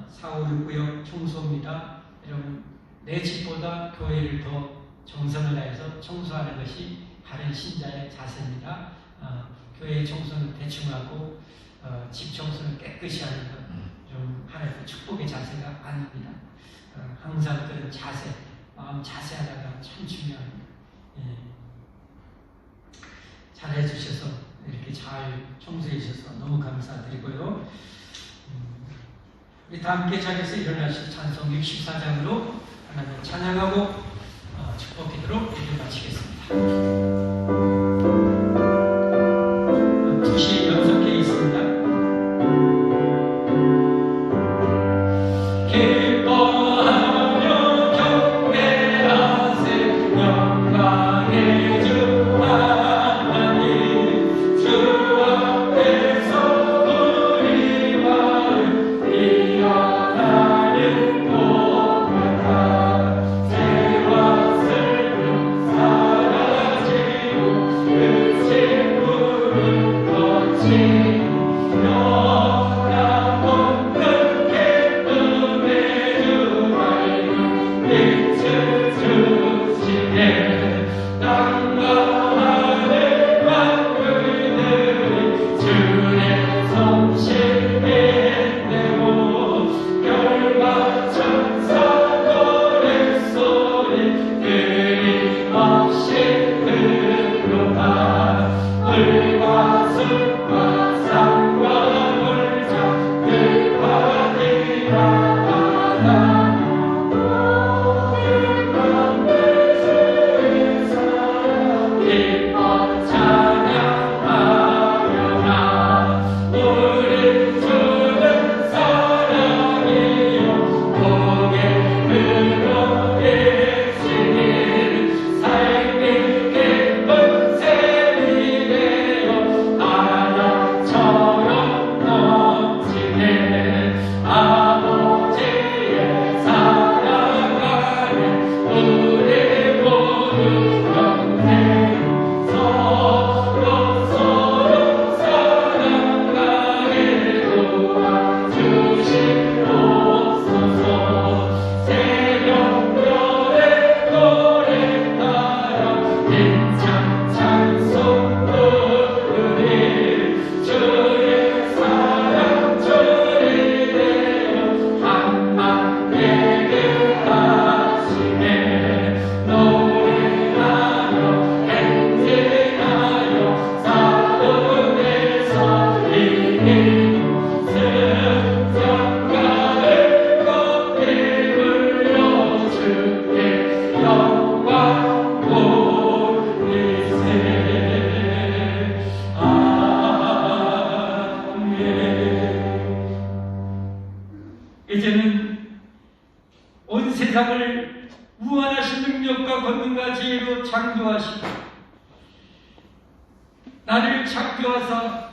4, 5, 6구역 청소입니다. 여러분 내 집보다 교회를 더 정성을 다해서 청소하는 것이 바른 신자의 자세입니다. 교회 청소는 대충 하고 집 청소는 깨끗이 하는 것 좀 하나님의 축복의 자세가 아닙니다. 항상 그런 자세, 마음 자세 하나가 참 중요합니다. 잘 해주셔서 이렇게 잘 청소해 주셔서 너무 감사드리고요. 우리 다 함께 자리에서 일어나셔서 찬송 64장으로 하나님 찬양하고 축복하도록 예배 마치겠습니다. 2시에 연속회 있습니다. 세상을 무한하신 능력과 권능과 지혜로 창조하시고 나를 창조하사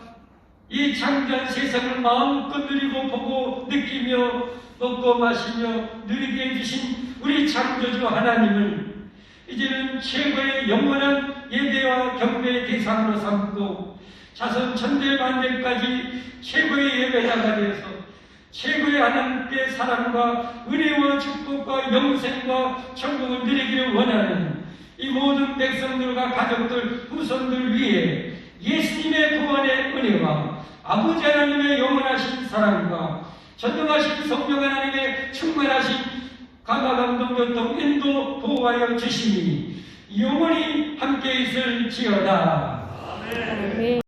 이 창조한 세상을 마음껏 누리고 보고 느끼며 먹고 마시며 누리게 해주신 우리 창조주 하나님을 이제는 최고의 영원한 예배와 경배의 대상으로 삼고 자손 천대 만대까지 최고의 예배자가 되어서 최고의 하나님께 사랑과 은혜와 축복과 영생과 천국을 누리기를 원하는 이 모든 백성들과 가족들, 후손들 위해 예수님의 구원의 은혜와 아버지 하나님의 영원하신 사랑과 전능하신 성령 하나님의 충만하신 감화감동 교통 인도 보호하여 주시니 영원히 함께 있을지어다. 아멘.